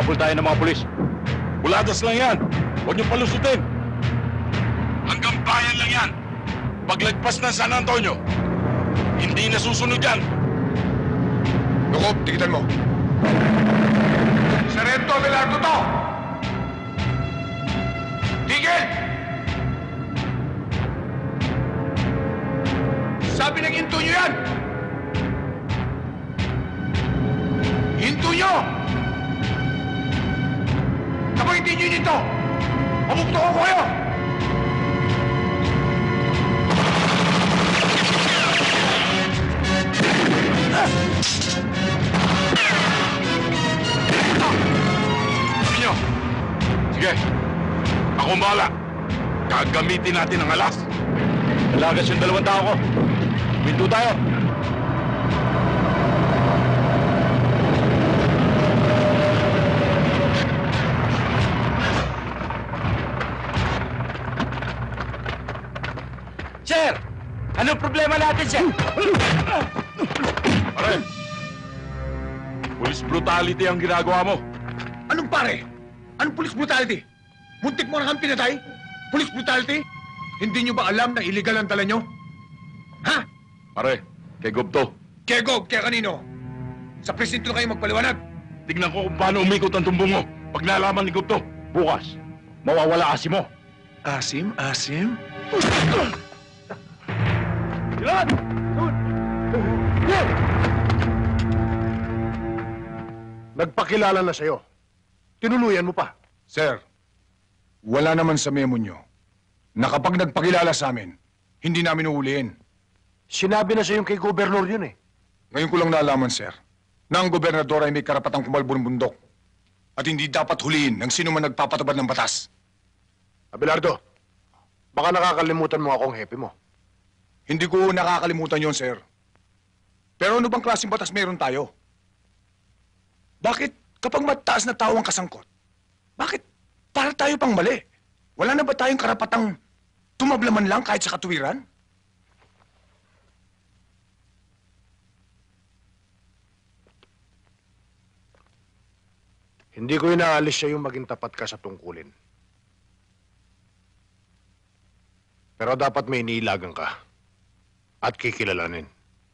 Habol tayo ng mga pulis. Buladas lang yan. Huwag niyong palusutin. Hanggang bayan lang yan. Paglagpas ng San Antonio, hindi na susunod yan. Lukob, tikitan mo. Sarento Abelardo to! Tigil! Sabi ng hinto nyo yan! Hinto nyo! Kapag hindi nyo nito, mabukto ko kayo! Sabi nyo! Sige, ako ang bahala. Gagamitin natin ang alas. Malagas yung dalawang tao ko. Pinto tayo. Sir! Anong problema natin, sir? Pare, police brutality ang ginagawa mo. Anong pare? Anong police brutality? Muntik mo na kang pinatay? Police brutality? Hindi nyo ba alam na illegal ang dala nyo? Ha? Pare, kay Gobto. Kaya Gob, kaya kanino? Sa presinto na kayo magpaliwanag. Tignan ko kung paano umikot ang tumbong mo. Pag nalaman ni Gobto, bukas, mawawala asim mo. Asim? Asim? Ilan! Nagpakilala na sa'yo. Tinuluyan mo pa. Sir, wala naman sa memo nyo na kapag nagpakilala sa amin, hindi namin uhulihin. Sinabi na sa'yo kay gobernur yun eh. Ngayon ko lang nalaman, sir, na ang gobernador ay may karapatang kumalbo ng bundok at hindi dapat hulihin ng sino man nagpapatabad ng batas. Abelardo, baka nakakalimutan mo akong hepe mo. Hindi ko nakakalimutan yon, sir. Pero ano bang klaseng batas meron tayo? Bakit kapag mataas na tao ang kasangkot, bakit para tayo pang mali? Wala na ba tayong karapatang tumablaman lang kahit sa katuwiran? Hindi ko inaalis sa'yo maging tapat ka sa tungkulin. Pero dapat may iniilagan ka at kikilalanin.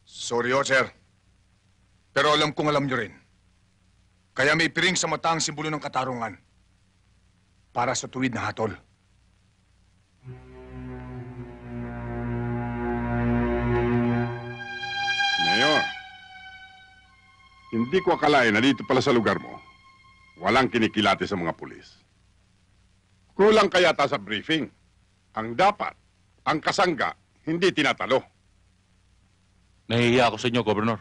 Sorry, sir. Pero alam kong alam nyo rin. Kaya may piring sa mata ang simbolo ng katarungan para sa tuwid na hatol. Mayor, hindi ko akalain na dito pala sa lugar mo, walang kinikilati sa mga pulis. Kulang kaya ta sa briefing. Ang dapat, ang kasangga, hindi tinatalo. Nahihiya ako sa inyo, Gobernador.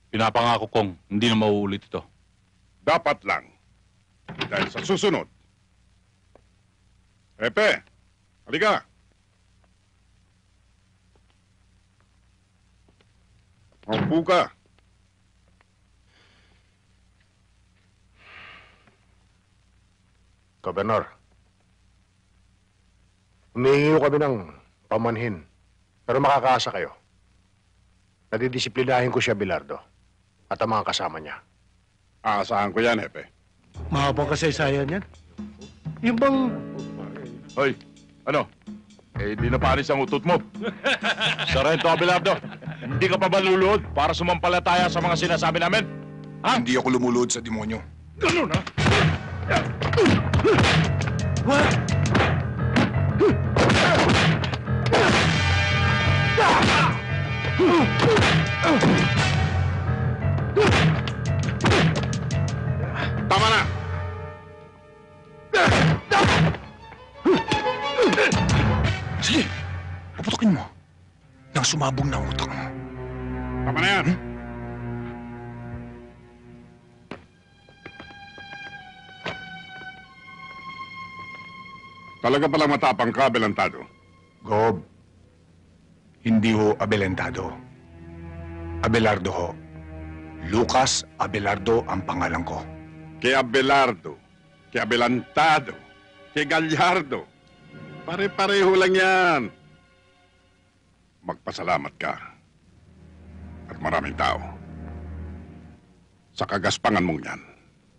Pinapangako kong hindi na mauulit ito. Dapat lang. Dahil sa susunod. Epe, halika. Maupo ka. Gobernur, humihingi kami ng pamanhin, pero makakaasa kayo. Nadidisiplinahin ko siya, Abelardo, at ang mga kasama niya. Aasahan ko yan, Epe. Mahabang kasaysayan yan. Yung bang... Hoy, ano? Eh, di na panis ang utot mo. Sarento Abelardo, hindi ka pa ba luluhod para sumampalataya sa mga sinasabi namin? Ha? Hindi ako lumulod sa demonyo. Ganun, ha? Tama na! Sige, puputokin mo nang sumabog na ang utak mo. Tama na yan! Talaga palang matapang ka, Abelardo. Gob, hindi ho Abelentado. Abelardo ho. Lucas Abelardo ang pangalan ko. Kay Abelardo, kay Adelantado, kay Gallardo. Pare-pareho lang yan. Magpasalamat ka. At maraming tao. Sa kagaspangan mong yan.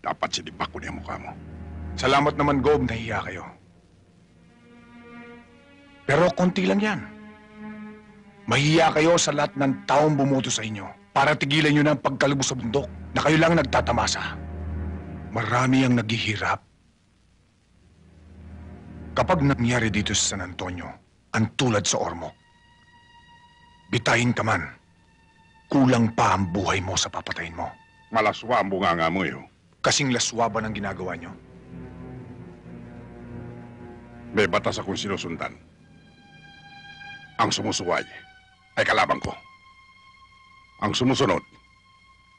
dapat sinibak ko niya mukha mo. Salamat naman, Gob, nahiya kayo. Pero konti lang yan. Mahiya kayo sa lahat ng taong bumoto sa inyo para tigilan nyo na ang pagkalubos sa bundok na kayo lang nagtatamasa. Marami ang naghihirap. Kapag nangyari dito sa San Antonio, ang tulad sa Ormoc, bitayin ka man, kulang pa ang buhay mo sa papatayin mo. Malaswa ang bunganga mo, eh. Kasing laswa ba ng ginagawa nyo? May batas akong sinusundan. Ang sumusuway ay kalaban ko. Ang sumusunod,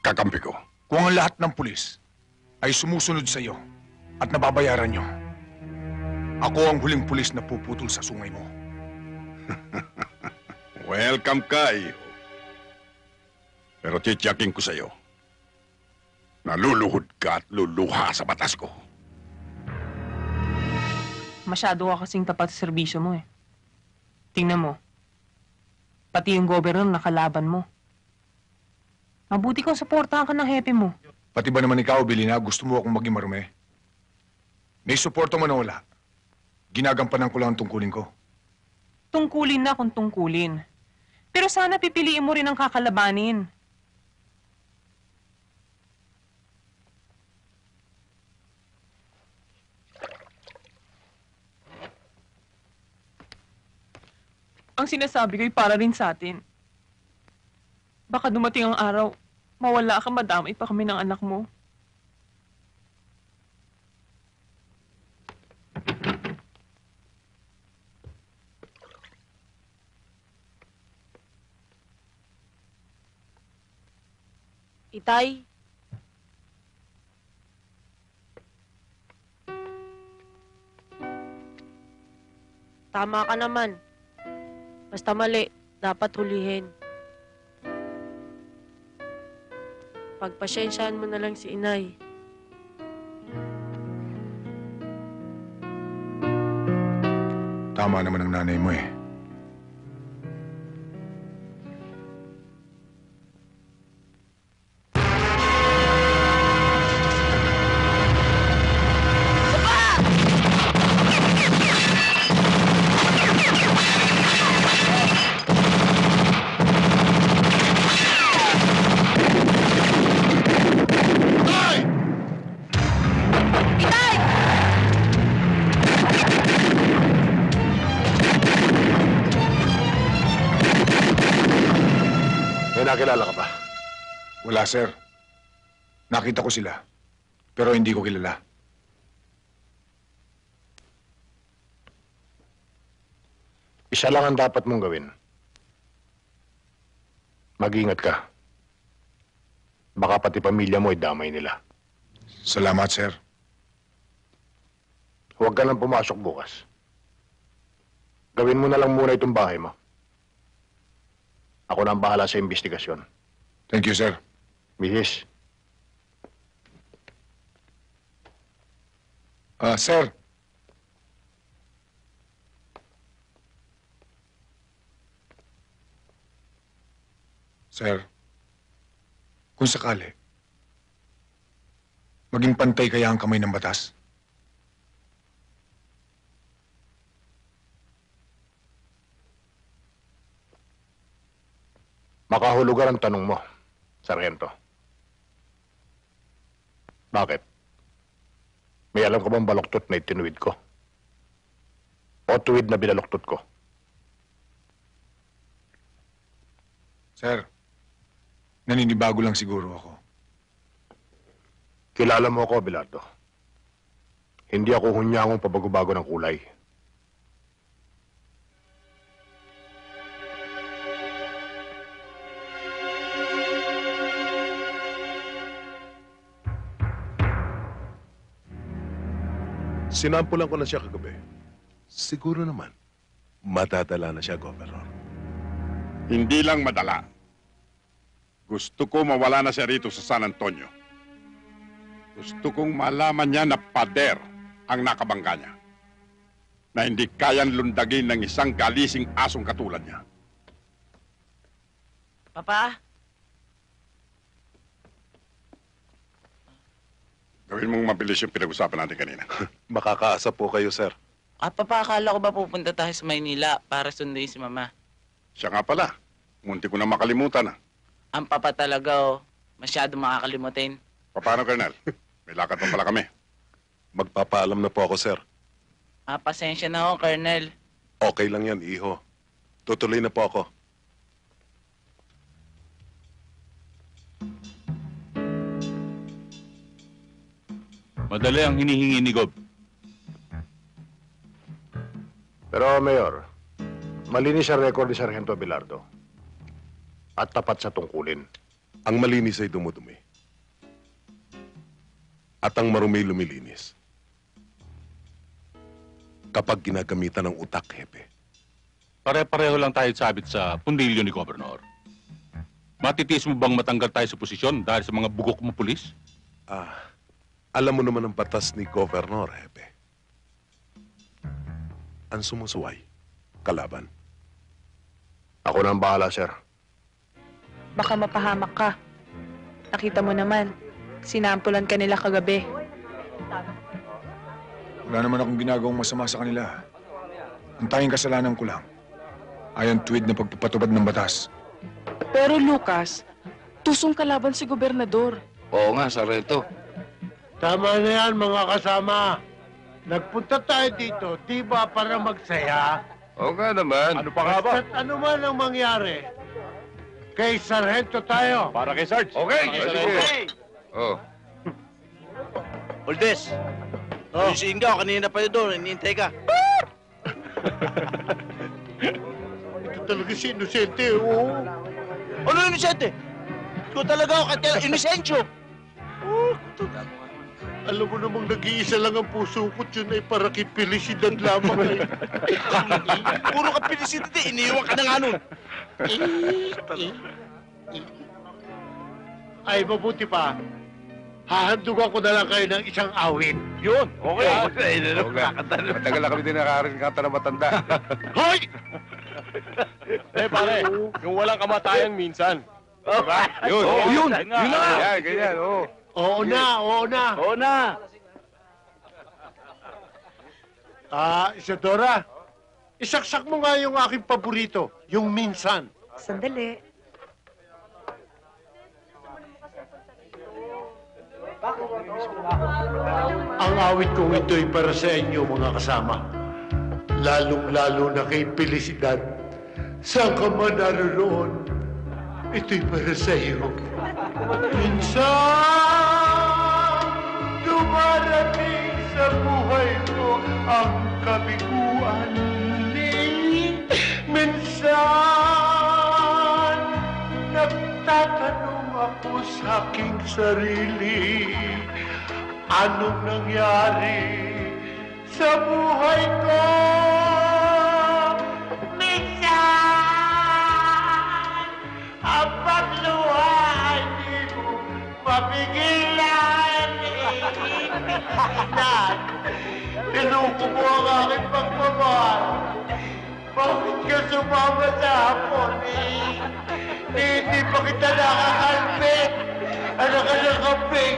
kakampi ko. Kung ang lahat ng pulis ay sumusunod sa iyo at nababayaran nyo, ako ang huling pulis na puputol sa sungay mo. Welcome ka, iho. Pero titiyakin ko sa'yo, naluluhod ka at luluha sa batas ko. Masyado ka kasing tapat sa serbisyo mo eh. Tingnan mo. Pati yung gobernador nakalaban mo. Mabuti kung suportahan ka ng hepe mo. Pati ba naman ikaw, Bilina, gusto mo akong maging marumi? May suporta mo na wala. Ginagampanan ko lang ang tungkulin ko. Tungkulin na kung tungkulin. Pero sana pipiliin mo rin ang kakalabanin. Ang sinasabi ko'y para rin sa atin. Baka dumating ang araw, mawala ka, madamay pa kami ng anak mo. Itay. Tama ka naman. Basta mali, dapat hulihin. Pagpasyensyahan mo na lang si inay. Tama naman ang nanay mo eh. May nakilala ka ba? Wala, sir. Nakita ko sila. Pero hindi ko kilala. Isa lang ang dapat mong gawin. Mag-ingat ka. Baka pati pamilya mo ay damay nila. Salamat, sir. Huwag ka nang pumasok bukas. Gawin mo na lang muna itong bahay mo. Ako na ang bahala sa investigasyon. Thank you, sir. Mihis, Sir. Sir, kung sakali, maging pantay kaya ang kamay ng batas? makahulugan ang tanong mo, Sargento. Bakit? May alam ka bang baluktot na itinuwid ko? O tuwid na binaluktot ko? Sir, naninibago lang siguro ako. Kilala mo ako, Abelardo. Hindi ako hunyangong pabago-bago ng kulay. Sinampulan ko na siya kagabi. Siguro naman, matadala na siya, Governor. Hindi lang madala. Gusto ko mawala na siya rito sa San Antonio. Gusto kong malaman niya na pader ang nakabangga niya. Na hindi kayang lundagin ng isang galising asong katulad niya. Papa? Gawin mong mabilis yung pinag-usapan natin kanina. Makakaasa po kayo, sir. Akala ko ba pupunta tayo sa Maynila para sunduin si Mama? Siya nga pala. Munti ko na makalimutan ah. Ang papa talaga, oh. Masyado makakalimutin. Paano, Colonel? May lakad pa pala kami. Magpapaalam na po ako, sir. Pasensya na ho, Colonel. Okay lang yan, iho. Tutuloy na po ako. Madali ang hinihingi ni Gob. Pero, Mayor, malinis ang record ni Sargento Abelardo. At tapat sa tungkulin. Ang malinis ay dumudumi. At ang marumi lumilinis. Kapag ginagamitan ng utak, hepe. Pare-pareho lang tayo sabit sa pundilyo ni Gobernador. Matitiis mo bang matanggal tayo sa posisyon dahil sa mga bugok mo pulis? Alam mo naman ang batas ni Governor, hepe. Ang sumusuway, kalaban. Ako na ang bahala, sir. Baka mapahamak ka. Nakita mo naman, sinampulan ka nila kagabi. Wala naman akong ginagawang masama sa kanila. Ang tanging kasalanan ko lang ay ang tuwid na pagpapatubad ng batas. Pero Lucas, tusong kalaban si gobernador. Oo nga, Sargento. Tama na yan, mga kasama. Nagpunta tayo dito, di ba para magsaya? Oo nga naman. Ano pa nga ba? Basta't ano man ang mangyari, kay Sargento tayo. Para kay Sarge. Okay, sige. Oh. Oldes, yung si Ingaw, kanina pa yun doon, hinihintay ka. Ito talaga si Inosente, oo. Ano yung inosente? Ikaw talaga ako, kaya inosensyo. Alam mo namang nag-iisa lang ang puso ko, yun ay para kay Felicidad lamang. Puro ka pinisit, iniiwan ka na nga nun. Ay, mabuti pa. Hahandugan ko na lang kayo ng isang awit. Yun, okay. Matagal na kami din nakarinig kanta na matanda. Hoy! Pare, yung walang kamatayan minsan. Yun, Yun na nga. Yan, ganyan, oo. Oo na, oo na. Oo na. Isadora, isaksak mo nga yung aking paborito, yung minsan. Sandali. Ang awit kong ito'y para sa inyo, mga kasama. Lalong-lalo na kay Felicidad. Saan ka man naroon, ito'y para sa iyo. Minsan, dumarating sa buhay ko ang kabiguan. Minsan, nagtatanong ako sa aking sarili, anong nangyari sa buhay ko? Minsan, ang pagluha ay di mo mapigilan. Minsan, tinoko mo ang aking pagmamahal. Bakit ka sumama sa hapon? Hindi pa kita nakakalpit. Ano ka nakapig?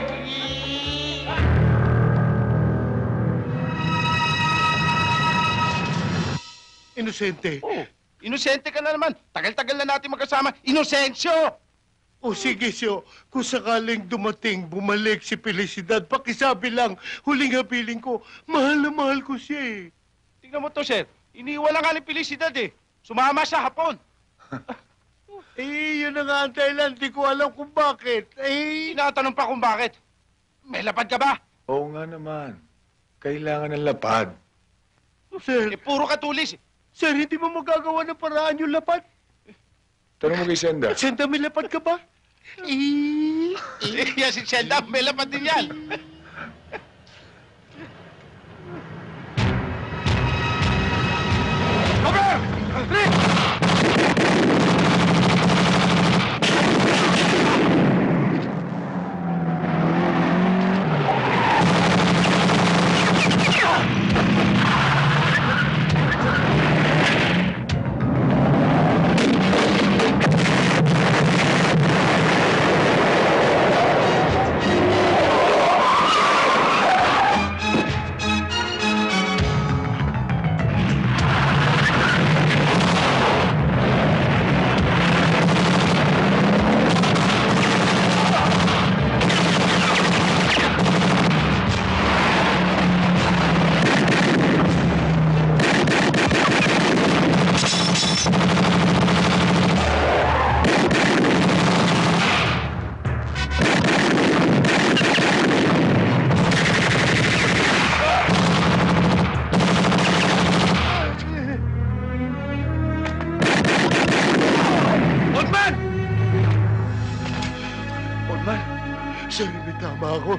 Inosente. Oh, inosente ka na naman. Tagal-tagal na natin magkasama. Inosensyo! O sige, Syo, kung sakaling dumating, bumalik si Felicidad, pakisabi lang, huling habiling ko, mahal na mahal ko siya eh. Tingnan mo to, sir. Iniwan na nga ni Felicidad eh. Sumama siya hapon. Yun na nga ang dahilan, di ko alam kung bakit. Tinatanong pa kung bakit. May lapad ka ba? Oo nga naman. Kailangan ng lapad. Sir, Puro katulis. sir, hindi mo magagawa ng paraan yung lapad. Tanong mo kay Senda. Senda, may lapad ka ba? Yan si Senda, may lapad din yan. Tama ako.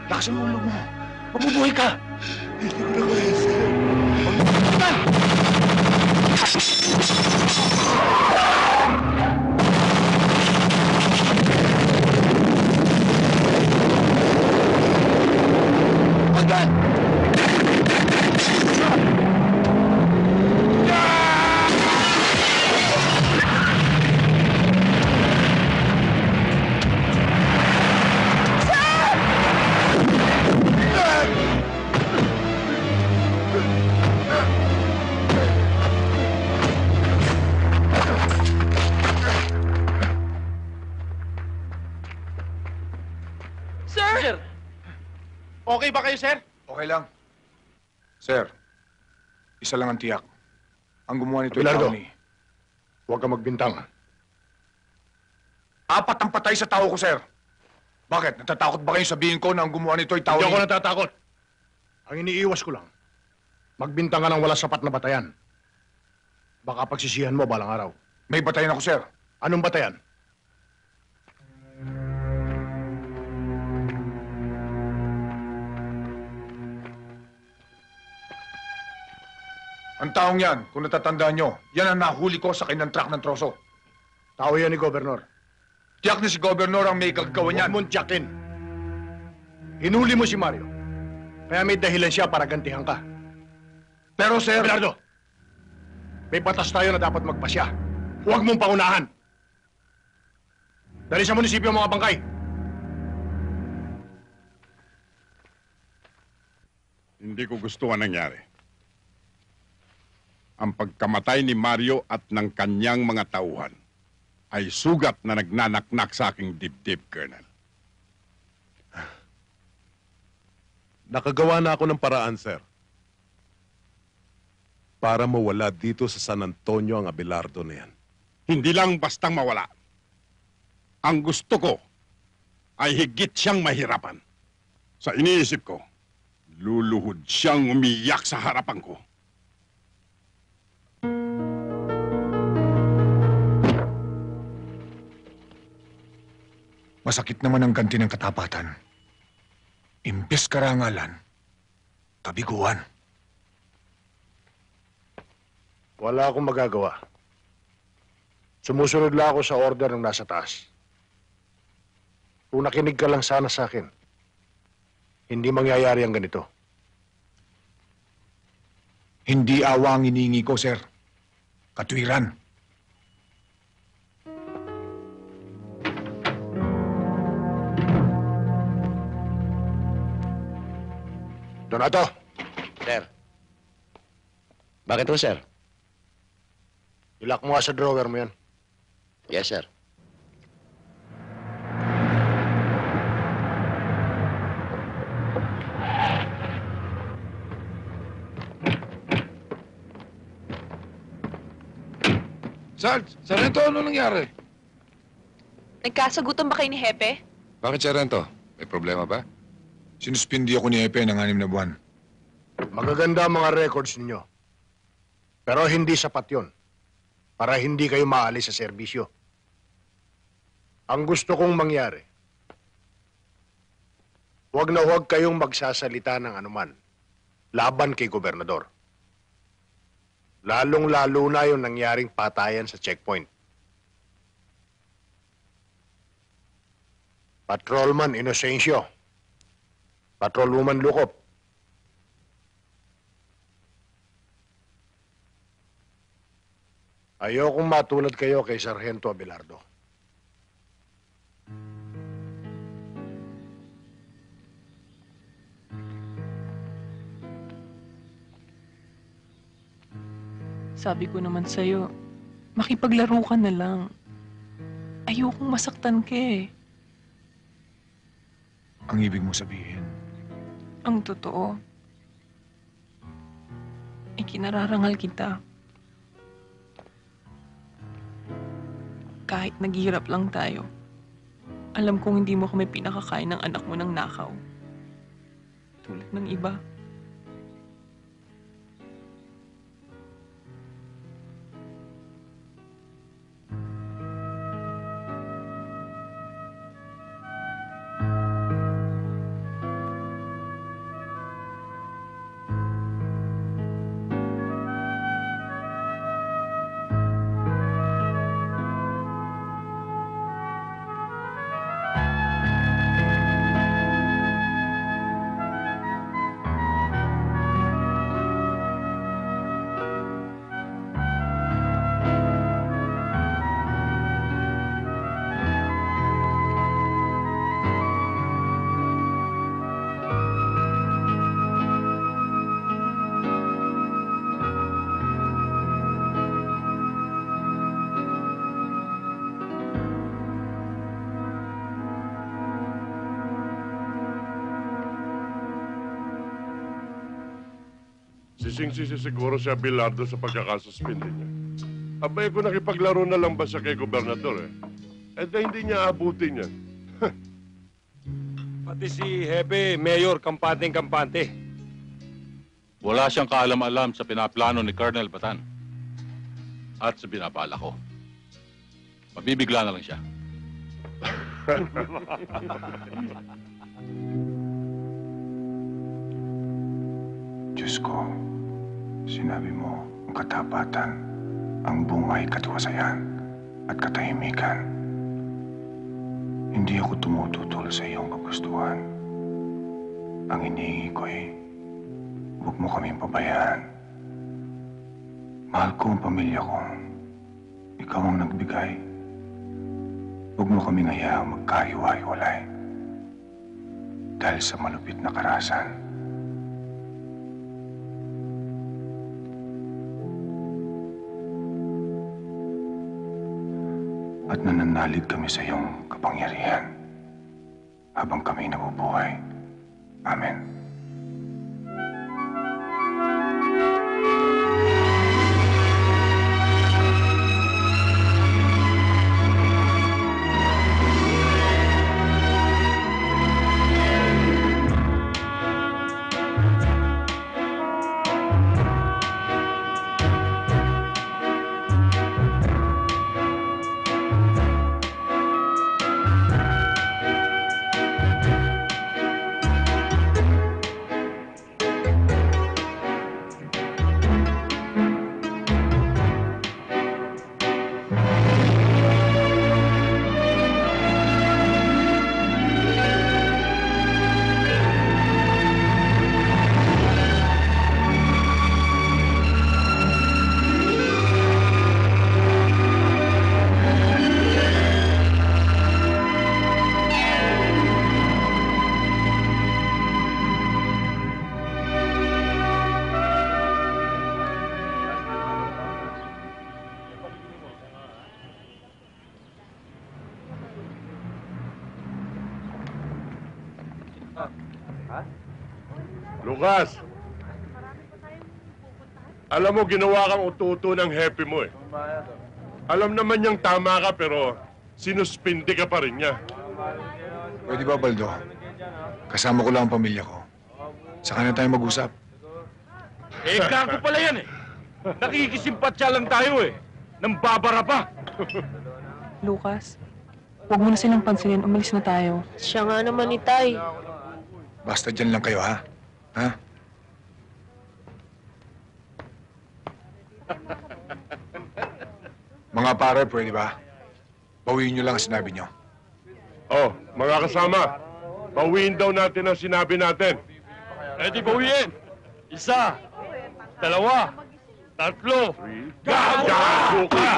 Lakasan mo ang loob mo. Mabubuhay ka! Hindi ko na kaya, sir. Pagdaan! Sir! Okay ba kayo, sir? Okay lang. Sir, isa lang ang tiyak. Ang gumawa nito ay Abelardo. tao ni... Huwag ka magbintang. 4 ang patay sa tao ko, sir. Bakit? Natatakot ba kayo sabihin ko na ang gumawa nito ay tao Hindi ni... ako natatakot. Ang iniiwas ko lang, magbintang ka ng wala sapat na batayan. Baka pagsisihan mo balang araw. May batayan ako, sir. Anong batayan? Ang taong yan, kung natatandaan nyo, yan ang nahuli ko sa kinantrak ng troso. Tao yan ni Gobernador. Tiyak na si Gobernador ang may kagagawa Huwag niyan. mong tiyakin. Hinuli mo si Mario. Kaya may dahilan siya para gantihan ka. Pero, sir... Abelardo, may batas tayo na dapat magpasya. Huwag mong paunahan. Dali sa munisipyo ang mga bangkay. Hindi ko gusto ang nangyari. Ang pagkamatay ni Mario at ng kanyang mga tauhan ay sugat na nagnanaknak sa aking dibdib, Colonel. Nakagawa na ako ng paraan, sir. Para mawala dito sa San Antonio ang Abelardo na yan. Hindi lang bastang mawala. Ang gusto ko ay higit siyang mahirapan. Sa iniisip ko, luluhod siyang umiyak sa harapan ko. Masakit naman ang ganti ng katapatan. Imbes karangalan, kabiguan. Wala akong magagawa. Sumusunod lang ako sa order ng nasa taas. Kung nakinig ka lang sana sa akin, hindi mangyayari ang ganito. Hindi awa ang iniingi ko, sir. Katwiran. Donato, Sir. Bakit po, sir? ilak mo nga sa drawer mo yan. Yes, sir. Sargento, ano nangyari? Nagkasagutan ba kayo ni Hepe? Bakit, Sargento? May problema ba? Sinuspindi ako ni Epe ng 6 na buwan. Magaganda ang mga records ninyo. Pero hindi sapat yon para hindi kayo maalis sa serbisyo. Ang gusto kong mangyari, huwag na huwag kayong magsasalita ng anuman laban kay Gobernador. Lalong-lalo na yung nangyaring patayan sa checkpoint. Patrolman Inocencio, Patrolwoman Lukop, ayokong matulad kayo kay Sargento Abelardo. Sabi ko naman sa'yo, makipaglaro ka na lang. Ayokong masaktan ka eh. Ang ibig mo sabihin, Ang totoo, ikinararangal kita. Kahit naghihirap lang tayo, alam kong hindi mo kami pinakakain ng anak mo ng nakaw. Tulad ng iba. Sising-sisi siguro si Abelardo sa pagkakasuspindi niya. Abay ko nakipaglaro na lang ba siya kay gobernador eh? Eh di hindi niya abutin yan. Pati si Hepe, Mayor, kampanteng-kampante. Wala siyang kaalam-alam sa pinaplano ni Colonel Batan. At sa binabala ko. Mabibigla na lang siya. Diyos ko, sinabi mo ang katapatan, ang bungay katiwasayan at katahimikan. Hindi ako tumututol sa iyong kagustuhan. Ang iniingi ko ay, huwag mo kaming pabayaan. Mahal ko ang pamilya ko. Ikaw ang nagbigay. Huwag mo kaming hayaang magkahiwa-hiwalay. Dahil sa malupit na karahasan. At nananalig kami sa iyong kapangyarihan habang kami nabubuhay. Amen. Lucas! Alam mo, ginawa kang ututo ng happy mo eh. Alam naman niyang tama ka pero sinuspindi ka pa rin niya. Pwede ba, Baldo? Kasama ko lang ang pamilya ko. Saka na tayo mag-usap. Eh, kako pala yan eh. Nakikisimpatya lang tayo eh. Nang babara pa. Lucas, huwag mo na silang pansinin. Umalis na tayo. Siya nga naman, Itay. Basta dyan lang kayo, ha? Ha? Mga pare, pwede ba? Bawiin niyo lang ang sinabi niyo. Oh, mga kasama, bawiin daw natin ang sinabi natin. Eh di bawiin. Isa, dalawa, tatlo. Gago ka!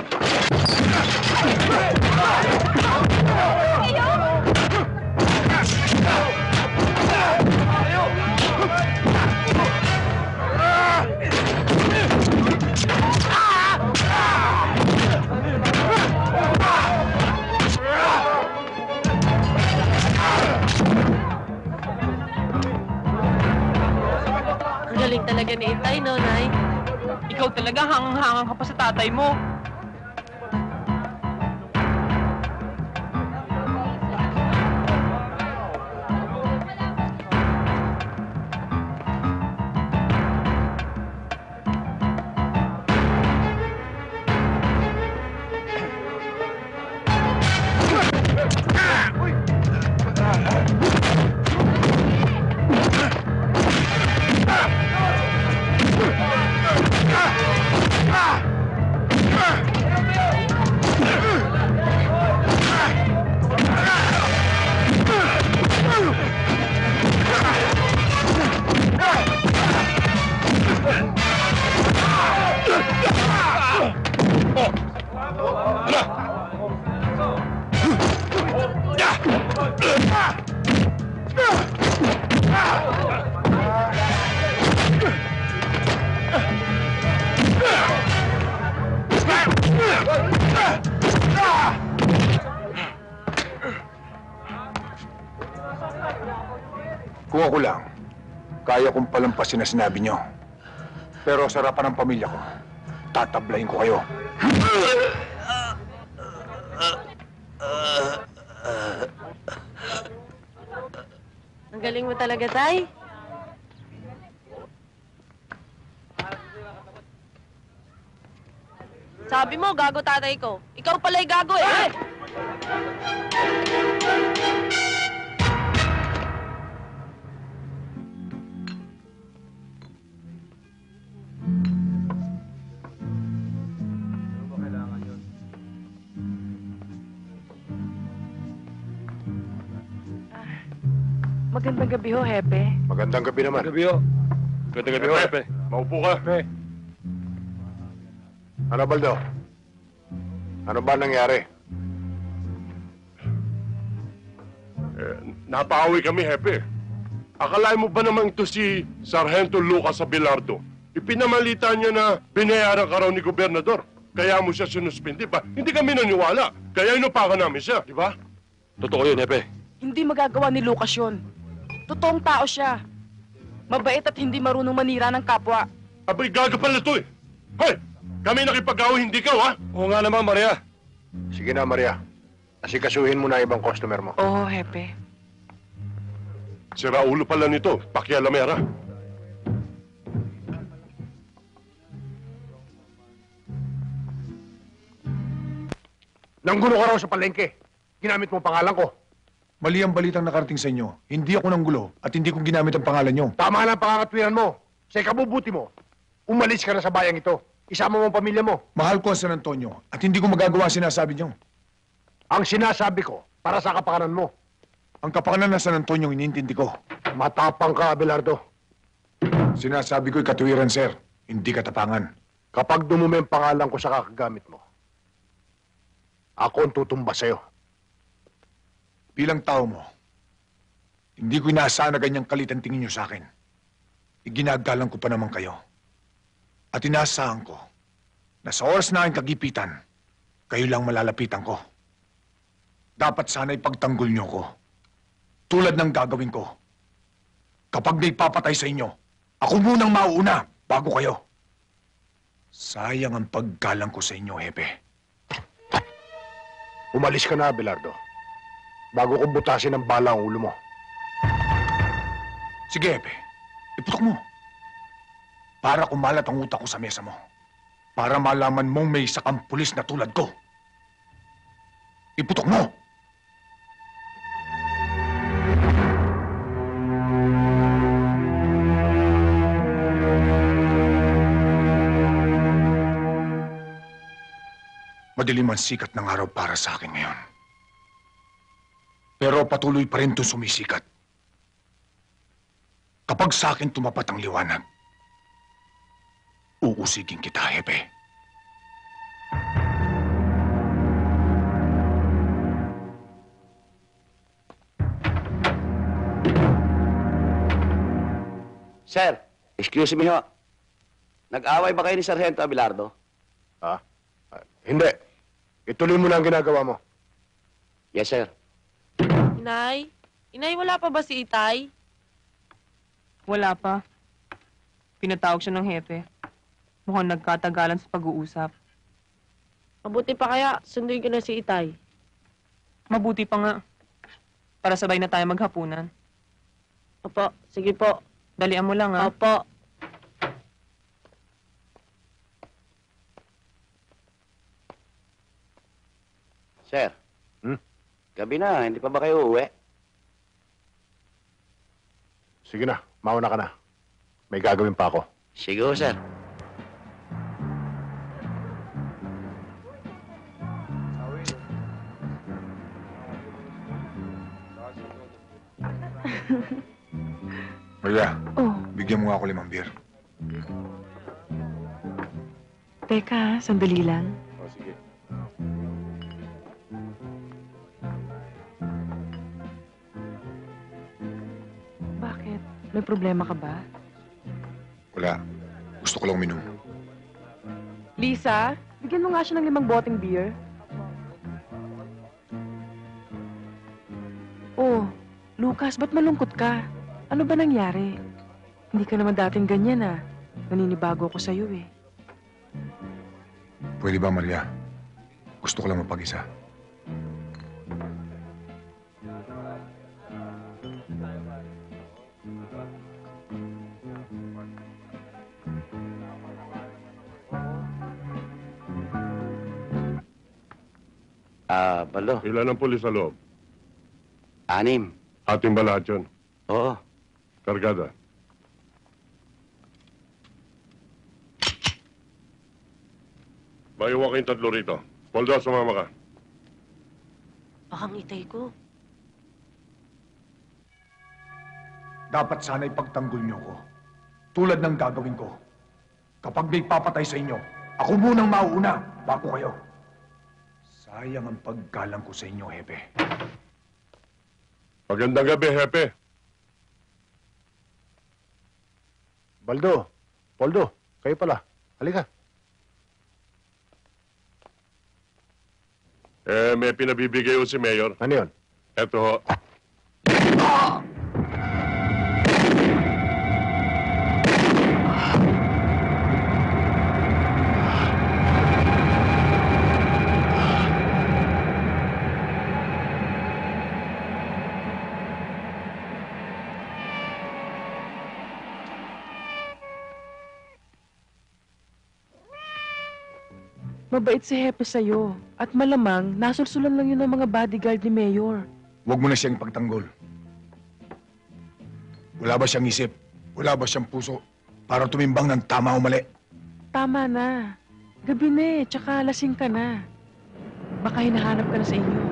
Ang galing talaga ni Itay, no, Nay? Ikaw talaga hangang-hangang ka pa sa tatay mo. Ah! Kung ako lang, kaya kong palampasin na sinabi nyo. Pero sa harapan ng pamilya ko, tatablayin ko kayo. Ang galing mo talaga, Tay. Sabi mo, gago tatay ko. Ikaw pala'y gago eh. Magandang gabi ho, Hepe. Magandang gabi naman. Gabi ho. Ganda gabi ho, Hepe. Maupo ka. Ano, Baldo? Ano ba nangyari? Napaawi kami, Hepe. Akalain mo ba naman ito si Sargento Lucas Abelardo? Ipinamalita niya na binayaran ka raw ni Gobernador. Kaya mo siya sinuspindi pa. Hindi kami naniwala. Kaya inupakan namin siya, di ba? Totoo yun, Hepe. Hindi magagawa ni Lucas yun. Totoong tao siya. Mabait at hindi marunong manira ng kapwa. Abay, gaga pala ito eh. Hoy! Kami nakipag-away, hindi ka, ha? Oo nga naman, Maria. Sige na, Maria. Asikasuhin mo na ibang customer mo. Oo, Hepe. Si Raulo pala nito, pakialamera. Nanggulo ka raw sa palengke. Ginamit mo ang pangalan ko. Mali ang balitang nakarating sa inyo. Hindi ako nanggulo at hindi ko ginamit ang pangalan nyo. Tama na ang pangangatwiran mo. Sa ikabubuti mo, umalis ka na sa bayang ito. Isama mo ang pamilya mo. Mahal ko ang San Antonio at hindi ko magagawa ang sinasabi nyo. Ang sinasabi ko, para sa kapakanan mo. Ang kapakanan ng San Antonio, inintindi ko. Matapang ka, Abelardo. Sinasabi ko'y katuwiran, sir. Hindi katapangan. Kapag dumumi ang pangalan ko sa kakagamit mo, ako ang tutumba sa'yo. Bilang tao mo, hindi ko inaasahan na ganyang kalit ang tingin nyo sa akin. Iginagalang ko pa naman kayo. At inaasahan ko na sa oras na aking kagipitan, kayo lang malalapitan ko. Dapat sana ipagtanggol nyo ko. Tulad ng gagawin ko. Kapag may papatay sa inyo, ako munang mauuna bago kayo. Sayang ang paggalang ko sa inyo, Hepe. Umalis ka na, Abelardo. Bago ko butasin ang bala ang ulo mo. Sige, Hepe. Iputok mo. Para kumalat ang utak ko sa mesa mo. Para malaman mong may isa kang pulis na tulad ko. Iputok mo! Madilim ang sikat ng araw para sa akin ngayon. Pero patuloy pa rin itong sumisikat. Kapag sa akin tumapat ang liwanag, uusigin kita, Hepe. Sir, excuse me ho. Nag-away ba kayo ni Sargento Abelardo? Ha? Hindi. Ituloy mo na ang ginagawa mo. Yes, sir. Inay? Inay, wala pa ba si Itay? Wala pa. Pinatawag siya ng hepe. Mukhang nagkatagalan sa pag-uusap. Mabuti pa kaya, sunduin ko na si Itay. Mabuti pa nga. Para sabay na tayo maghapunan. Opo, sige po. Dalian mo lang, ha? Opo. Sir. Gabi na, hindi pa ba kayo uuwi? Sige na, mauna ka na. May gagawin pa ako. Sige ho, sir. Maria, Oh, bigyan mo nga ako 5 beer. teka, sandali lang. Sige. Bakit? May problema ka ba? Wala. Gusto ko lang uminom. Lisa, bigyan mo nga siya ng 5 boteng beer. Oh, Lucas, ba't malungkot ka? Ano ba nangyari? Hindi ka naman dating ganyan ah. Naninibago ako sa'yo eh. Pwede ba, Maria? Gusto ko lang mapag-isa. Baldo. Ilan ang pulis sa loob? 6. Ating ba lahat yun? Oo. Kargada. Maiwan kayong 3 rito. Poldo, sumama ka. Bakang itay ko. Dapat sana ipagtanggol niyo ko. Tulad ng gagawin ko. Kapag may papatay sa inyo, ako munang mauuna bago kayo. Sayang ang paggalang ko sa inyo, Hepe. Magandang gabi, Hepe. Baldo, Poldo, kayo pala. Halika. May pinabibigay ho si Mayor. Ano yun? Eto ho. Mabait si Hepe sa'yo. At malamang, nasulsulan lang yun ng mga bodyguard ni Mayor. Huwag mo na siyang pagtanggol. Wala ba siyang isip? Wala ba siyang puso? Para tumimbang ng tama o mali? Tama na. Gabi na eh, tsaka lasing ka na. Baka hinahanap ka na sa inyo.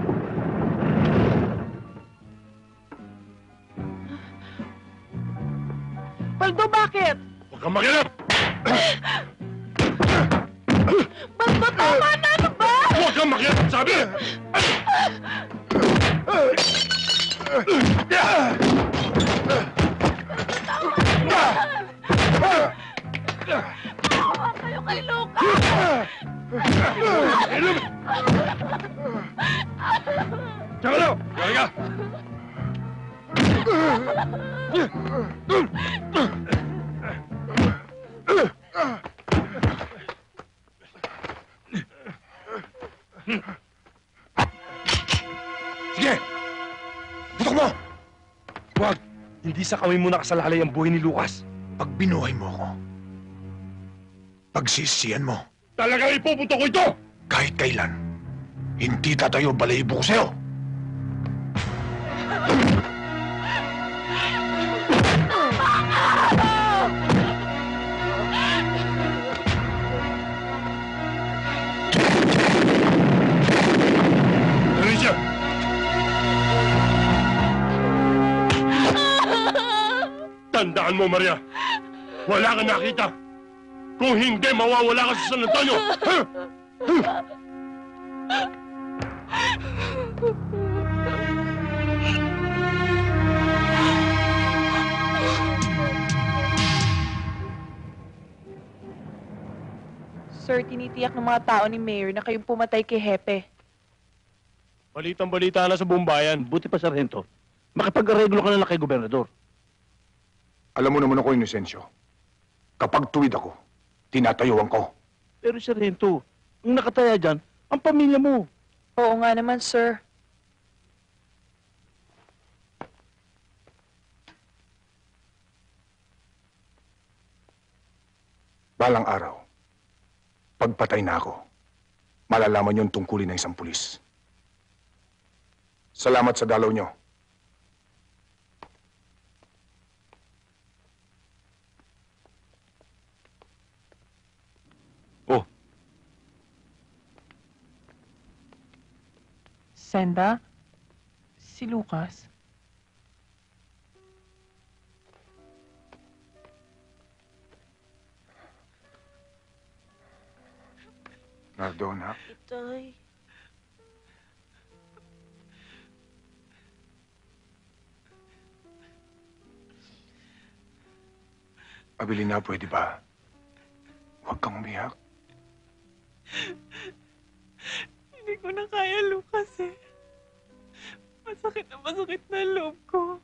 Paldo, bakit? Huwag kang makialam! Baldo, tama na! Ano ba? Huwag kang makialam, sabi! Tawa kayo kay Luca! Tsaka na! Halika! Sige! Putok mo! Huwag! Hindi sa kami mo nakasalalay ang buhay ni Lucas. Pag binuhay mo ako, pagsisiyan mo, Talagang ipupunto ko ito! kahit kailan, hindi tatayo balahibo ko sa'yo! Alicia! Tandaan mo, Maria. Wala kang nakita. Kung hindi, mawawala ka sa San Antonio. Ha? Sir, tinitiyak ng mga tao ni Mayor na kayong pumatay kay Hepe. Balitang-balita na sa buong bayan. Buti pa, Sargento. Makipag-areglo ka na lang kay Gobernador. Alam mo naman ako, Inocencio. Kapag tuwid ako, tinatayuan ko. Pero, Sargento, ang nakataya dyan, ang pamilya mo. Oo nga naman, sir. Balang araw, pagpatay na ako, malalaman yung tungkulin ng isang pulis. Salamat sa dalaw nyo. Senda? Si Lucas? Nardoon, ha? Itay. Abilina, pwede ba? Huwag kang umiyak. Hindi ko na kaya, Lucas eh. Masakit na loob ko.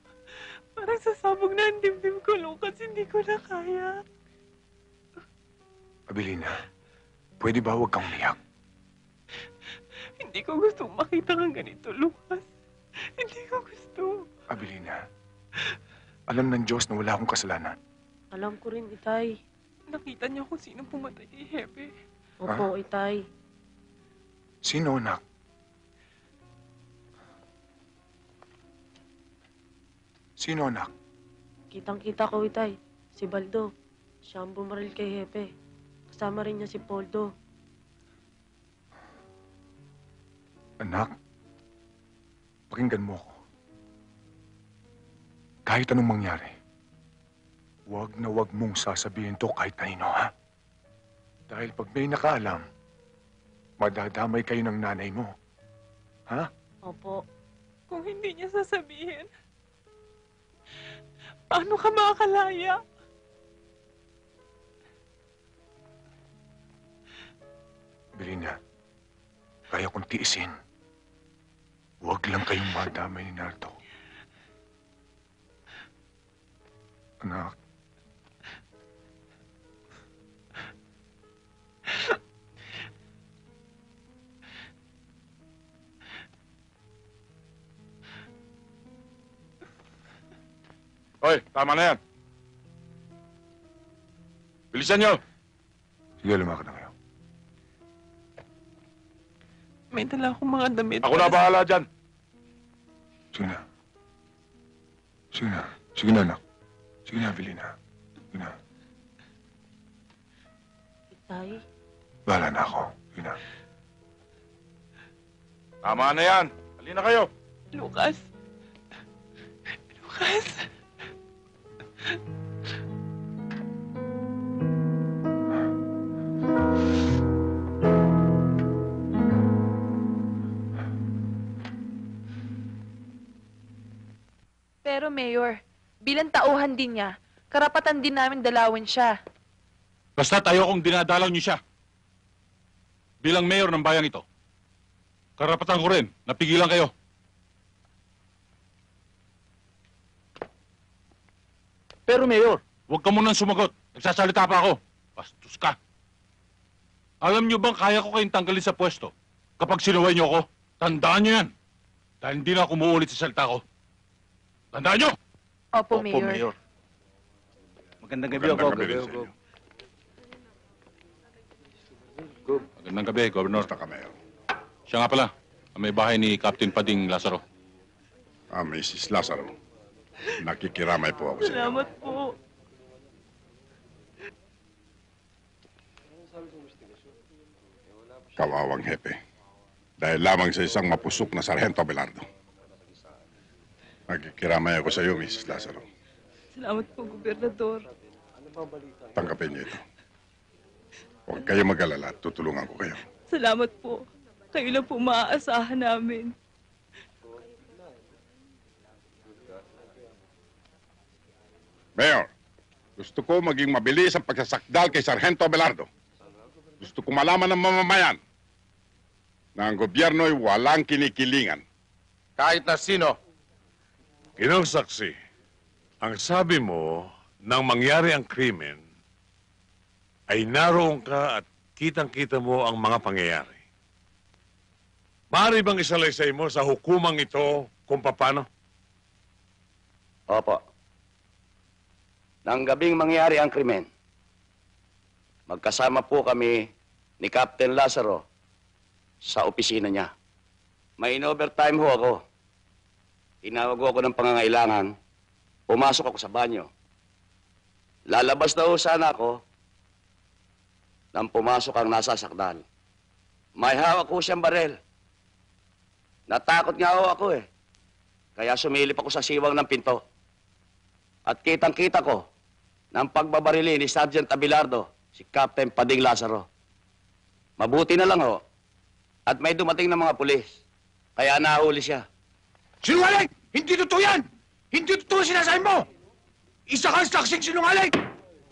Parang Sasabog na ang dibdib ko, Lucas. Hindi ko na kaya. Abilina, pwede ba huwag kang umiyak? Hindi ko gustong makita kang ganito, Lucas. Hindi ko gusto. Abilina, alam ng Diyos na wala akong kasalanan. Alam ko rin, Itay. Nakita niyo kung sino pumatay kay Hepe. Opo, Itay. Sino, anak? Sino, anak? Kitang-kita ko, Itay. Si Baldo. Siya ang bumaril kay Hepe. Kasama rin niya si Poldo. Anak, pakinggan mo ako. Kahit anong mangyari, huwag na huwag mong sasabihin to kahit kanino, ha? Dahil pag may nakaalam, madadamay kayo ng nanay mo. Ha? Opo. Kung hindi niya sasabihin, paano ka makakalaya? Belina, kaya kong tiisin. Huwag lang kayong madamay ni Nardo. Anak. Hoy, tama na yan. Bilisan nyo. Sige, lumakad na kayo. May dala akong mga damit. Ako na bahala dyan. Sige na. Sige na. Sige na, anak. Sige na, Belina. Sige na. Itay. Bahala na ako. Sige na. Tama na yan. Halina kayo. Lucas. Lucas. Pero Mayor, bilang tauhan din niya, karapatan din namin dalawin siya. Basta't ayokong dinadalaw niyo siya. Bilang mayor ng bayang ito, karapatan ko rin, napigilan kayo. Pero Mayor, huwag ka munang sumagot. Nagsasalita pa ako. Bastos ka. Alam niyo bang kaya ko kayong tanggalin sa pwesto kapag sinuway niyo ako? Tandaan niyo yan. Dahil hindi na ako umuulit sa salita ko. Tandaan niyo! Opo, Mayor. Magandang gabi, Magandang gabi rin sa inyo. Magandang gabi, Governor. Basta ka, Mayor. Siya nga pala, ang may bahay ni Captain Pading Lazaro. Mrs. Lazaro. Nakikiramay po ako sa inyo. Salamat po. Kawawang hepe. Dahil lamang sa isang mapusok na Sargento Abelardo. Nakikiramay ako sa iyo, Mrs. Lazaro. Salamat po, Gobernador. Tanggapin niyo ito. Huwag kayo mag-alala. Tutulungan ko kayo. Salamat po. Kayo lang po maaasahan namin. Mayor, gusto ko maging mabilis ang pagsasakdal kay Sargento Abelardo. Gusto ko malaman ng mamamayan na ang gobyerno ay walang kinikilingan. Kahit na sino. Ginong saksi, ang sabi mo nang mangyari ang krimen ay naroon ka at kitang-kita mo ang mga pangyayari. Maaari bang isalaysay mo sa hukumang ito kung paano? Opo. Nang gabing mangyari ang krimen, magkasama po kami ni Captain Lazaro sa opisina niya. May in-overtime ho ako. Tinawag ho ako ng pangangailangan. Pumasok ako sa banyo. Lalabas na ho sana ako nang pumasok ang nasasakdal. May hawak ko siyang barel. Natakot nga ho ako eh. Kaya sumilip ako sa siwang ng pinto. At kitang-kita ko ng pagbabarili ni Sergeant Abelardo, si Captain Pading Lazaro. Mabuti na lang ho. At may dumating na mga pulis. Kaya nahuli siya. Sinungaling! Hindi totoo yan! Hindi totoo sinasabi mo! Isa kang saksing sinungaling!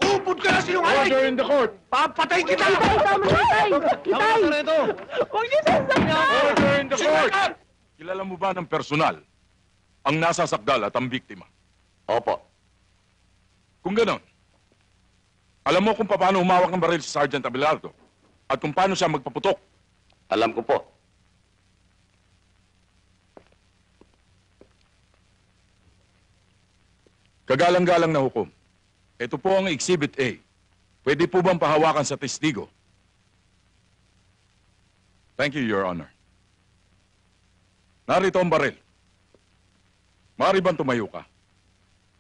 Upod ka na sinungaling! Order in the court! Papatayin kita! Itay, tama na, Itay! Itay! Huwag niyo sasaktan! Order in the court! Kilala mo ba ng personal ang nasasakdal at ang biktima? Opo. Kung ganon, alam mo kung paano humawak ng baril si Sergeant Abelardo at kung paano siya magpaputok. Alam ko po. Kagalang-galang na hukom. Ito po ang Exhibit A. Pwede po bang pahawakan sa testigo? Thank you, Your Honor. Narito ang baril. Maaari bang tumayo ka?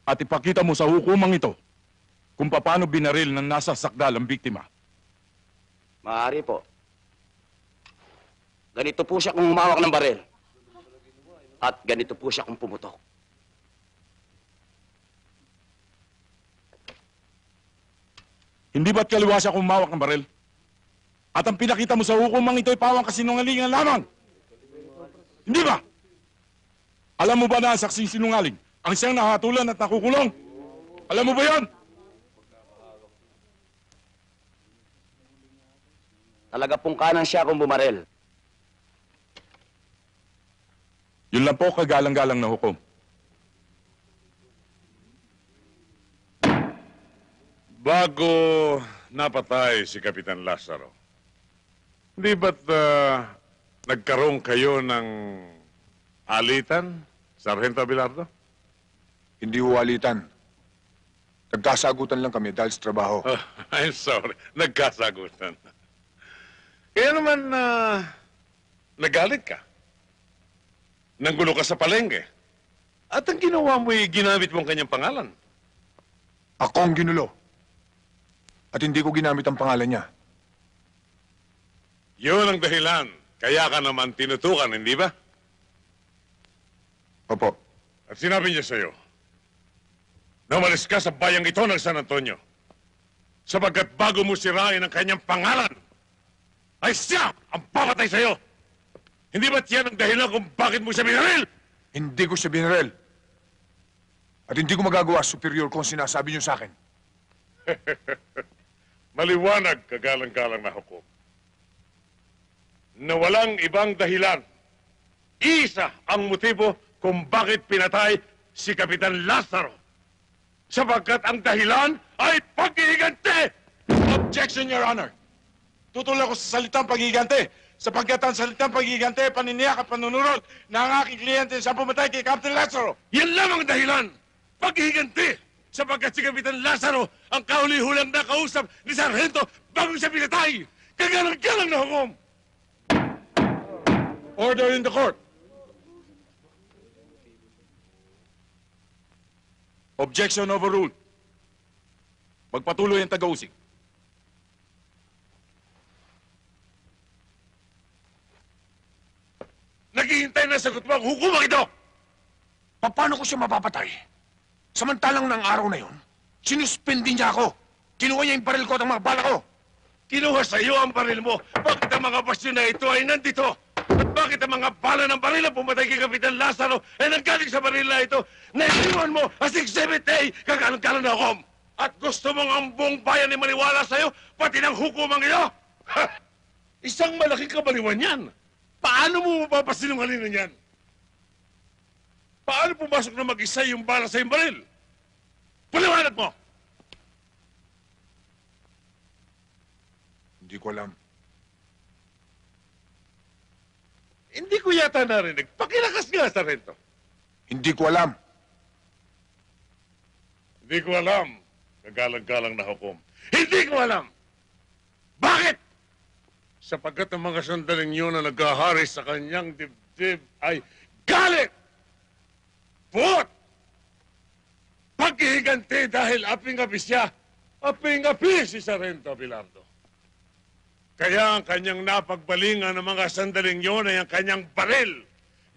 At ipakita mo sa hukumang ito kung paano binaril ng nasa sakdal ang biktima. Maaari po. Ganito po siya kung humawak ng baril. At ganito po siya kung pumutok. Hindi ba't kaliwa siya kung humawak ng baril? At ang pinakita mo sa hukumang ito ay pawang kasinungalingan lamang. Hindi ba? Alam mo ba na ang saksing sinungaling ang siyang nahatulan at nakukulong? Alam mo ba yan? Talaga pong kanan siya kung bumaril. Yun lang po kagalang-galang na hukom. Bago napatay si Kapitan Lazaro, hindi ba't nagkaroon kayo ng alitan, Sargento Abelardo? Hindi huwalitan. Nagkasagutan lang kami dahil sa trabaho. Oh, I'm sorry. Nagkasagutan. Kaya naman, nagalit ka. Nanggulo ka sa palengke. At ang ginawa mo'y ginamit mo ang kanyang pangalan. Ako ang ginulo. At hindi ko ginamit ang pangalan niya. Yun ang dahilan. Kaya ka naman tinutukan, hindi ba? Opo. At sinabi niya sa'yo, na umalis ka sa bayang ito ng San Antonio. Sapagkat bago mo sirain ang kanyang pangalan, ay siya ang papatay sa'yo. Hindi ba't yan ang dahilan kung bakit mo siya binaril? Hindi ko siya binaril. At hindi ko magagawa superior kung sinasabi niyo sa akin. Maliwanag, kagalang-galang na hukom, na walang ibang dahilan. Isa ang motibo kung bakit pinatay si Kapitan Lazaro. Sapagkat ang dahilan ay pag-iigante! Objection, Your Honor. Tutulak ko sa salitang pag-iigante. Sapagkat ang salitang pag-iigante, paniniyak at panunurot na ang aking kliyente sa pumatay kay Captain Lazaro. Yan lamang dahilan! Pag-iigante! Sapagkat si Kapitan Lazaro ang kauli-hulang nakausap ni Sargento bago siya pinatay! Kagalang-galang na hukom! Order in the court. Objection overruled. Magpatuloy ang taga-usig. Naghihintay na sagot mo ang hukumang ito! Paano ko siya mapapatay? Samantalang ng araw na yon, sinuspindi niya ako. Kinuha niya yung baril ko at ang mga bala ko. Kinuha sa iyo ang baril mo. Bakit ang mga basyon na ito ay nandito? At bakit ang mga bala ng baril na pumatay kay Kapitan Lazaro ay nanggaling sa baril na ito? Naisiwan mo as Exhibit A, kagalang-galang na hukom. At gusto mong ang buong bayan ay maniwala sa iyo, pati ng hukumang iyo? Ha! Isang malaking kabaliwan yan. Paano mo mapapasinungalingan yan? Paano pumasok na mag-isa yung bala sa iyong baril? Paliwanag mo! Hindi ko alam. Hindi ko yata narinig. Pakilakas nga, Sargento. Hindi ko alam. Hindi ko alam. Kagalang-galang na hukom. Hindi ko alam! Bakit? Sapagkat ang mga sandaling yun na naghahari sa kanyang dibdib ay galit! Puot! Paghihiganti dahil aping-api siya, aping-api si Sargento Abelardo. Kaya ang kanyang napagbalingan ng mga sandaling yun ay ang kanyang baril.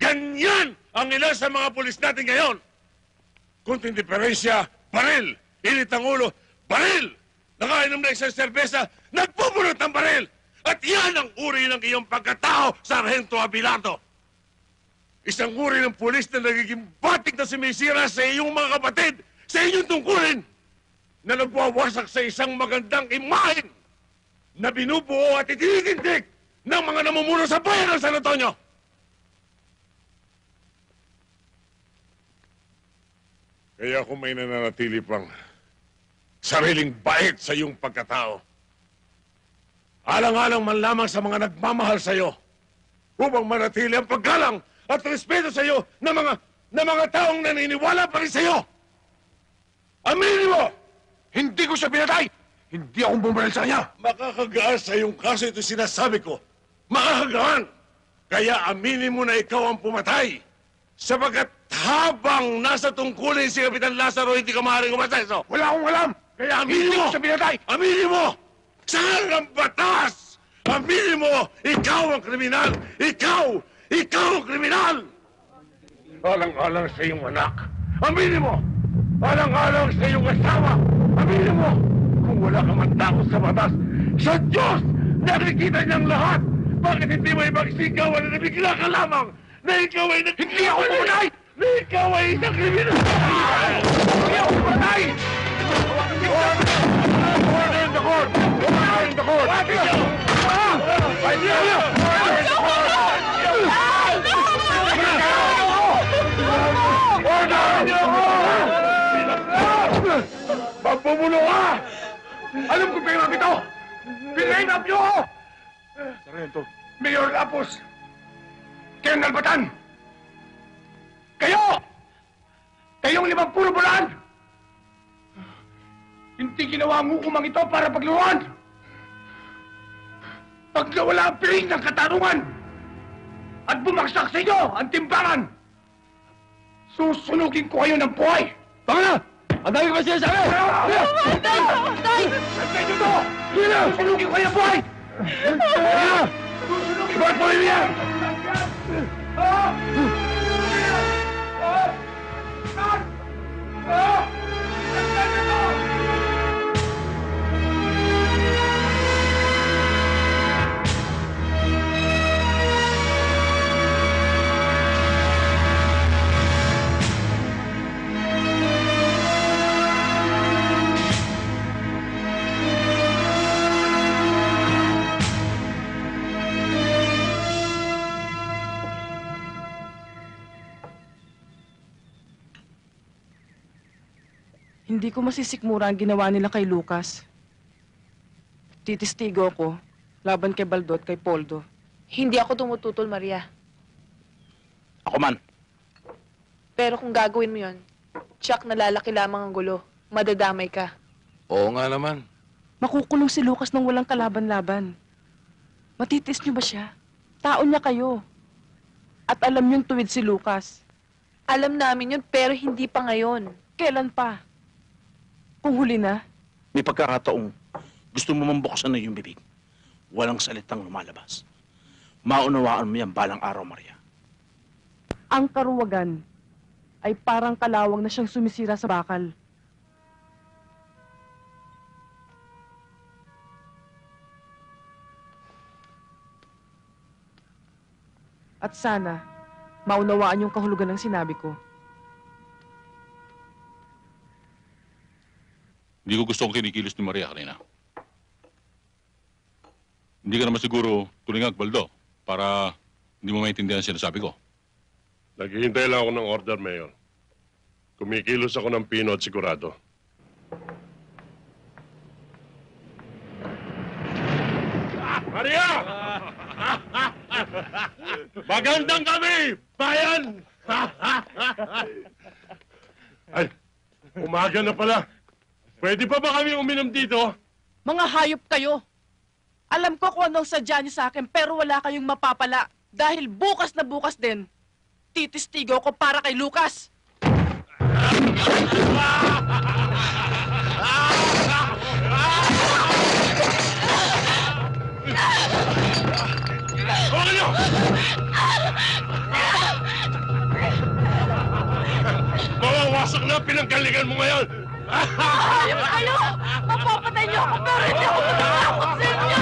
Ganyan ang ilan sa mga pulis natin ngayon. Kunting diferensya, baril. Init ang ulo, baril. Nakainom na isang serbesa, nagpupulot ng baril. At yan ang uri ng iyong pagkatao, Sargento Abelardo. Isang uri ng pulis na nagiging batik na sumisira sa iyong mga kapatid, sa inyong tungkulin, na nagwawasak sa isang magandang imahen na binubuo at itinitindig ng mga namumuno sa bayan ng San Antonio. Kaya kung may nananatili pang sariling bait sa iyong pagkatao, alang-alang man lamang sa mga nagmamahal sa iyo, upang manatili ang paggalang at respeto sa iyo ng mga taong naniniwala pa rin sa iyo. Aminin mo! Hindi ko siya pinatay! Hindi akong bumaril sa kanya! Makakagaan sa iyong kaso ito sinasabi ko. Makakagaan! Kaya aminin mo na ikaw ang pumatay. Sapagkat habang nasa tungkulin si Kapitan Lazaro, hindi ka maaaring umaseso. Wala akong alam! Kaya aminin Hindi mo! ko siya pinatay! Aminin mo! Saan ang batas? Aminin mo! Ikaw ang kriminal! Ikaw! Ikaw ang kriminal! Alang-alang sa iyong anak. Aminin mo! Alang-alang sa iyong asawa. Aminin mo! Kung wala ka man takot sa batas, sa Diyos! Nakikita niyang lahat! Bakit hindi mo ipagsigawan na nabigla ka lamang na ikaw ay Hindi ako pumatay! Na ikaw ay isang kriminal! Hindi ako pumatay! Order in the court! Order in the court! Pagpupulo ka! Alam ko pinag ito! Pinag-up niyo ako! Sargento. Mayor Lapos! Colonel Batan! Kayo! Kayong 50 bulan! Hindi ginawa ang hukumang ito para pagluruan! Pag nawala ang piling ng katarungan at bumagsak sa inyo ang timbangan, susunugin ko kayo ng buhay! Tama na! Ang dami ko ba sinasabi? Tay! Tay! Santay nyo to! Susunugin ko kayo ng buhay! Susunugin ko ang buhay niya! Hindi ko masisikmura ang ginawa nila kay Lucas. Titistigo ko laban kay Baldo at kay Poldo. Hindi ako tumututol, Maria. Ako man. Pero kung gagawin mo yon, tsak na lalaki lamang ang gulo. Madadamay ka. Oo nga naman. Makukulong si Lucas nang walang kalaban-laban. Matitis niyo ba siya? Tao niya kayo. At alam niyong tuwid si Lucas. Alam namin yun, pero hindi pa ngayon. Kailan pa? Kung huli na? May pagkakataong gusto mo mambuksan na yung bibig. Walang salitang lumalabas. Maunawaan mo yan balang araw, Maria. Ang karuwagan ay parang kalawang na siyang sumisira sa bakal. At sana, maunawaan yung kahulugan ng sinabi ko. Hindi ko gusto ang kinikilos ni Maria kanina. Hindi ka naman siguro tulingag, Baldo, para hindi mo maintindihan ang sinasabi ko. Naghihintay lang ako ng order, Mayor. Kumikilos ako ng pino at sigurado. Maria! Magandang kami, bayan! Ay, umaga na pala. Pwede pa ba kami uminom dito? Mga hayop kayo! Alam ko kung anong sadya niyo sa akin, pero wala kayong mapapala. Dahil bukas na bukas din, titistigo ko para kay Lucas. Huwag niyo! Mawawasak na ang pinanggalingan mo ngayon! Hayop kayo! Mapapatay niyo ako, pero hindi ako matatakot sa inyo!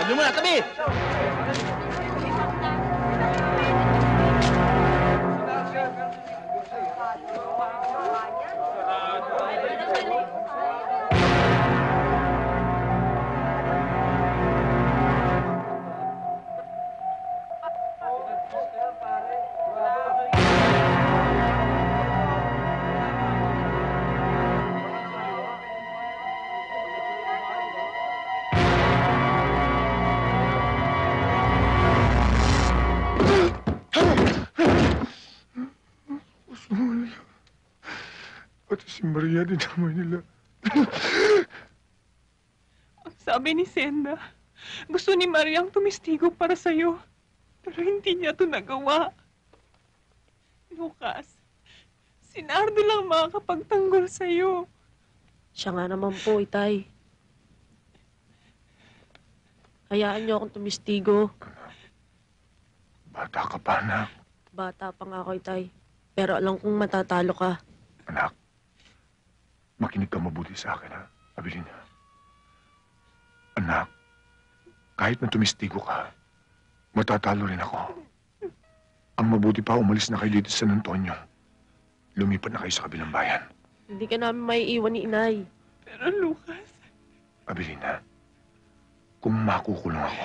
Tabi mo na, tabi! Pati si Maria dinamay nila. Ang sabi ni Senda, gusto ni Mariang tumistigo para sa'yo. Pero hindi niya ito nagawa. Lucas, si Nardo lang makakapagtanggol sa'yo. Siya nga naman po, Itay. Hayaan niyo akong tumistigo. Bata ka pa, anak. Bata pa nga ako, Itay. Pero alam kong matatalo ka. Anak, makinig ka mabuti sa akin, ha? Abilina. Anak, kahit na tumistigo ka, matatalo rin ako. Ang mabuti pa, umalis na kayo dito sa San Antonio. Lumipat na kayo sa kabilang bayan. Hindi ka namin maiiwan ni Inay. Pero Lucas... Abilina, kung makukulong ako,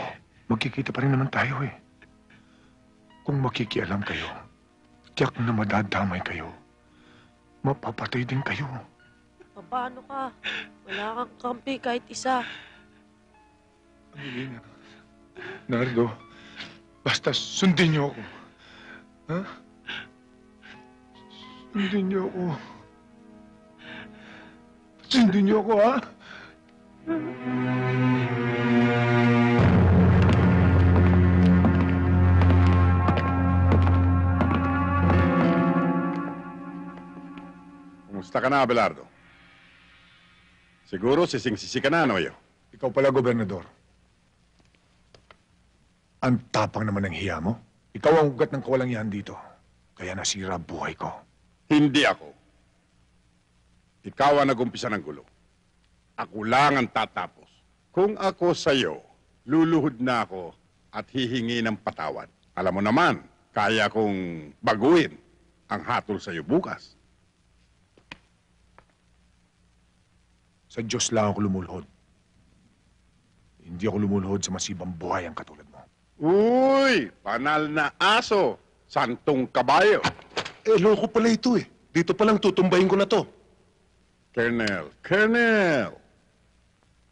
magkikita pa rin naman tayo eh. Kung makikialam kayo, tiyak na madadamay kayo. Mapapatay din kayo. Paano ka? Wala kang kampi kahit isa. Abilina, Nardo, basta sundin niyo ako. Ha? Sundin niyo ako. Sundin niyo ako, ha? Kumusta ka na, Abelardo? Siguro sising-sisi ka na, Noyo. Ikaw pala, Gobernador. Ang tapang naman ng hiya mo. Ikaw ang ugat ng kawalangian dito. Kaya nasira buhay ko. Hindi ako. Ikaw ang nag-umpisa ng gulo. Ako lang ang tatapos. Kung ako sa'yo, luluhod na ako at hihingi ng patawad. Alam mo naman, kaya kong baguhin ang hatol sa'yo bukas. Sa Diyos lang ako lumulhod. Hindi ako lumulhod sa masibang buhay ang katulad mo. Uy! Banal na aso! Santong kabayo! Eh, loko pala ito eh. Dito palang tutumbayin ko na to. Colonel!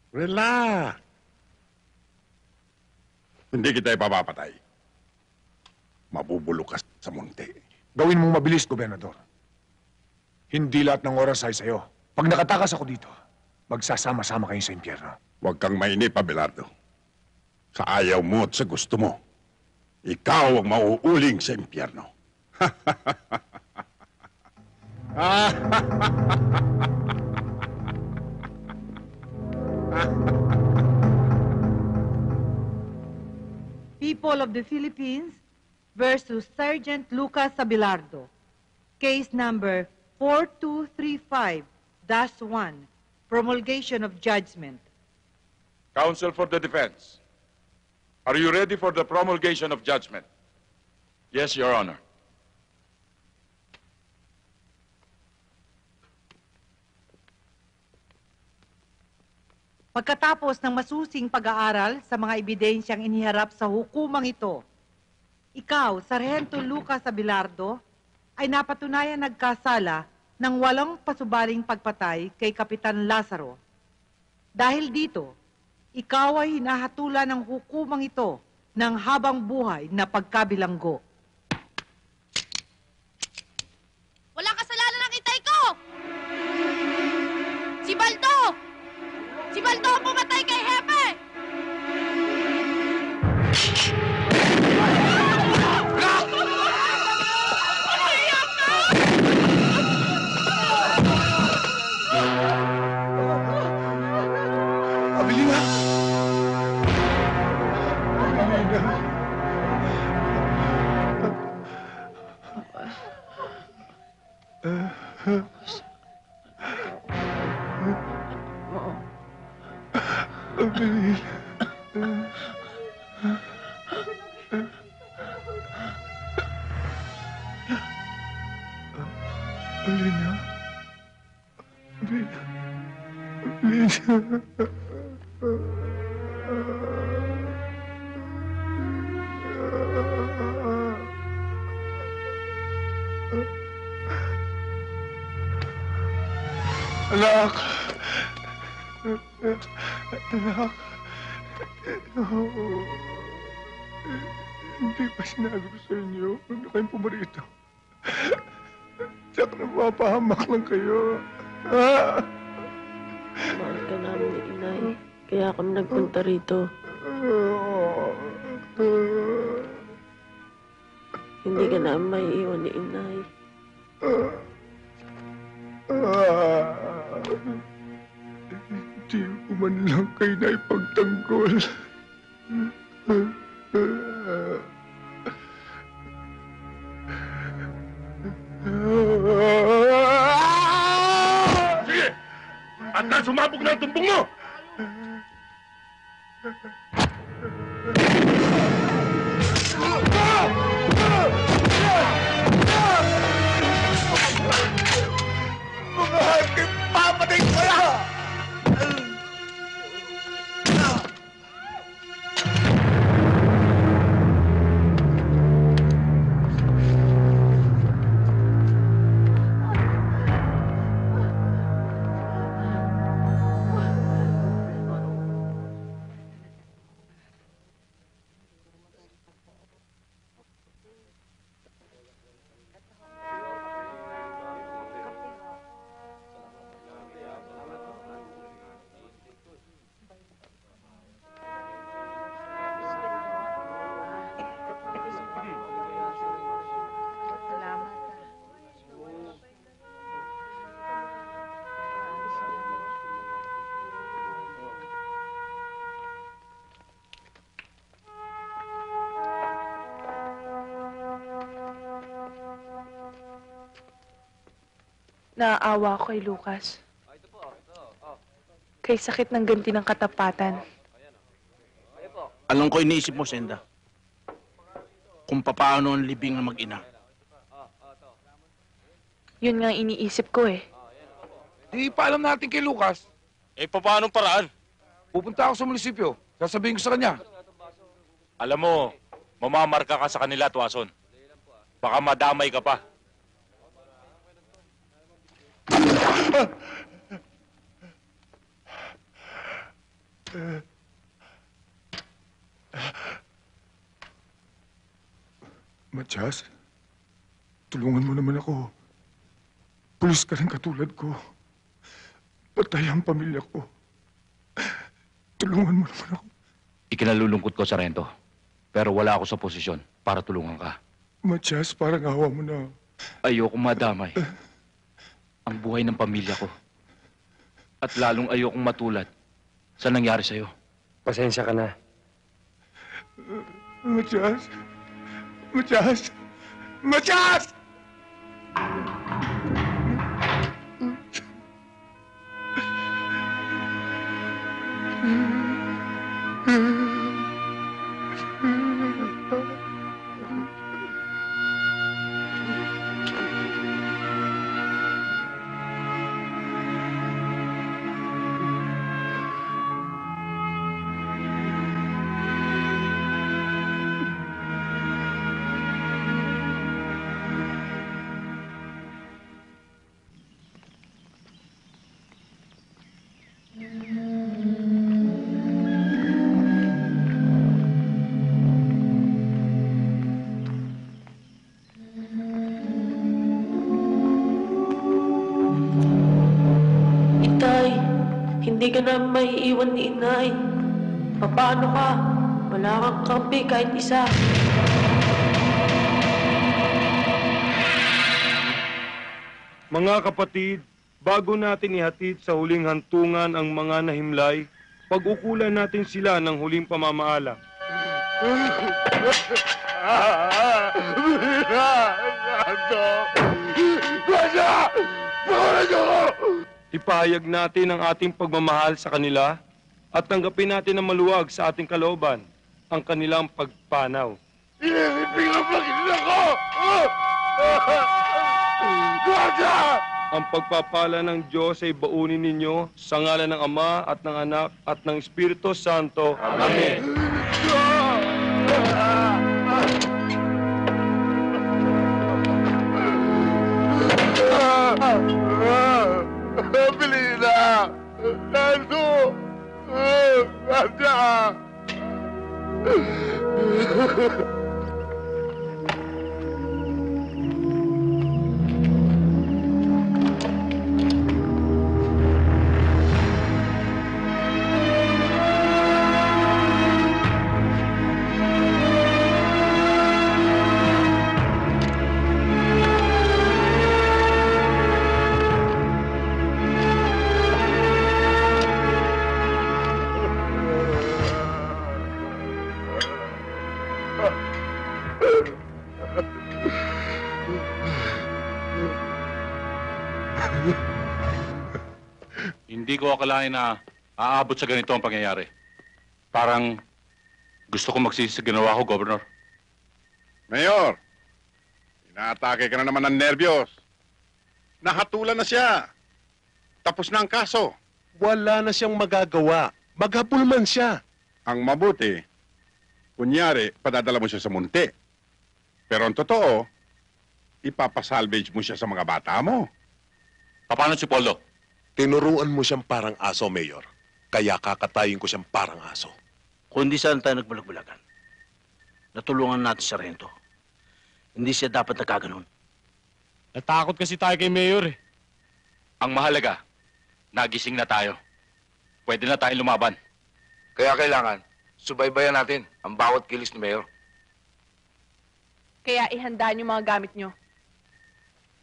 Relax! Hindi kita ipapapatay. Mabubulok ka sa munti. Gawin mong mabilis, Gobernador. Hindi lahat ng oras ay sa'yo. Pag nakatakas ako dito, magsasama-sama kayo sa impyerno. Huwag kang mainip, Abelardo. Sa ayaw mo at sa gusto mo, ikaw ang mauuling sa impyerno. People of the Philippines versus Sergeant Lucas Abelardo. Case number 4235-1. Promulgation of judgment. Counsel for the defense. Are you ready for the promulgation of judgment? Yes, Your Honor. Pagkatapos ng masusing pag-aaral sa mga ebidensyang iniharap sa hukumang ito, ikaw, Sargento Lucas Abelardo, ay napatunayan nagkasala ng walang pasubaling pagpatay kay Kapitan Lazaro. Dahil dito, ikaw ay hinahatulan ng hukumang ito ng habang buhay na pagkabilanggo. Walang kasalanan ang itay ko! Si Baldo! Si Baldo ang pumatay kay Hepe! Abilina! Abilina! Abilina! Alina? Alina? Anak! Anak! Hindi pa sinabi ko sa inyo, huwag na kayong pumarito. Tsaka napapahamak lang kayo. Mahal ka namin ni Inay. Kaya kami nagpunta rito. Hindi ka namin maiiwan ni Inay. Hindi ko man lang kayo na ipagtanggol. Sige! At na sumabog na ang tumbong mo! Papatay ko kaya! Naaawa ako kay Lucas. Kay sakit ng ganti ng katapatan. Alam ko iniisip mo, Senda. Kung papaano ang libing ng mag-ina. Yun nga ang iniisip ko eh. Di paalam natin kay Lucas. Paano paraan? Pupunta ako sa munisipyo. Sasabihin ko sa kanya. Alam mo, mamamarka ka sa kanila, Tuason. Baka madamay ka pa. Matias, tulungan mo naman ako. Pulis ka rin katulad ko. Patay ang pamilya ko. Tulungan mo naman ako. Ikinalulungkot ko, Sargento. Pero wala ako sa posisyon para tulungan ka. Matias, parang awa mo na. Ayokong madamay ang buhay ng pamilya ko. At lalong ayokong matulad sa nangyari sa'yo. Pasensya ka na. Matias! Matias! Matias! Itay, hindi ka na maiiwan ni Inay. Paano ka? Wala kang kampi kahit isa. Mga kapatid, bago natin ihatid sa huling hantungan ang mga nahimlay, pag-ukulan natin sila ng huling pamamaala. Ipahayag natin ang ating pagmamahal sa kanila at tanggapin natin ng maluwag sa ating kalooban ang kanilang pagpanaw. Iniliping ang pagkita ko! Guardia! Ang pagpapala ng Diyos ay baunin ninyo sa ngalan ng Ama at ng Anak at ng Espiritu Santo. Amen. Belina! Nando! Guardia! Hindi ko akalain na aabot sa ganito ang pangyayari. Parang gusto ko magsisi sa ginawa ko, Governor. Mayor, inaatake ka na naman ng nervyos. Nahatulan na siya. Tapos na ang kaso. Wala na siyang magagawa. Maghabol man siya. Ang mabuti, kunyari, padadala mo siya sa munti. Pero ang totoo, ipapasalvage mo siya sa mga bata mo. Paano si Poldo? Tinuruan mo siyang parang aso, Mayor. Kaya kakatayin ko siyang parang aso. Kundi saan tayo nagbulag-bulagan? Natulungan natin si Sargento. Hindi siya dapat nagkaganon. Natakot kasi tayo kay Mayor eh. Ang mahalaga, nagising na tayo. Pwede na tayong lumaban. Kaya kailangan, subaybayan natin ang bawat kilos ni Mayor. Kaya ihandaan yung mga gamit nyo.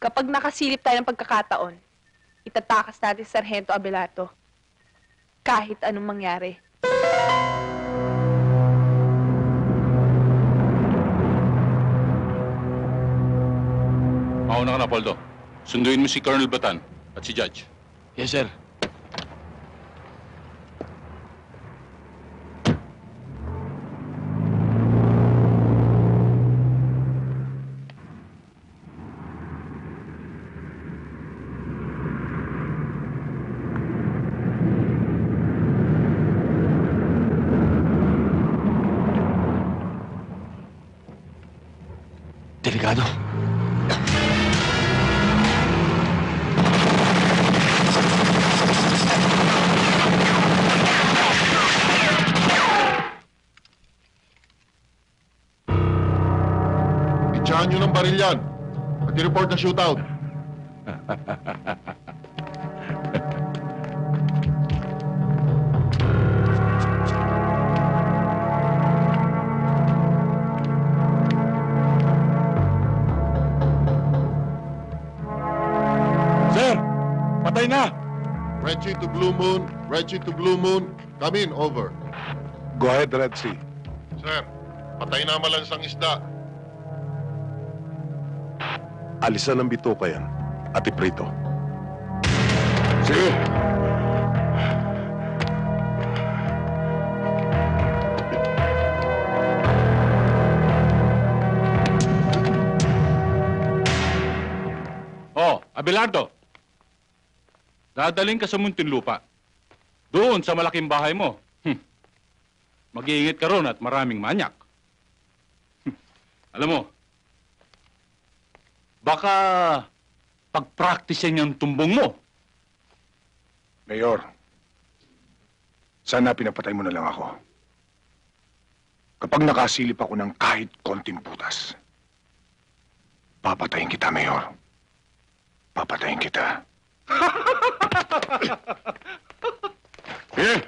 Kapag nakasilip tayo ng pagkakataon, itatakas natin si Sargento Abelardo. Kahit anong mangyari. Mauna ka na, Poldo. Sunduin mo si Colonel Batan at si Judge. Yes, sir. Delikado. Itsahan nyo ng baril yan. At i-report na shootout. Sir, patay na. Reggie to Blue Moon, Reggie to Blue Moon. Come in, over. Go ahead, Red Sea. Sir, patay na malansang isda. Alisan ng bituka yan at iprito. Sige. Oh, Abelardo. Dadaling ka sa Muntinlupa. Doon sa malaking bahay mo. Mag-iingat ka ron at maraming manyak. Alam mo, baka pag-practicean yung tumbong mo. Mayor, sana pinapatay mo na lang ako. Kapag nakasilip ako ng kahit konting butas, papatayin kita, Mayor. Papatayin kita. Eh!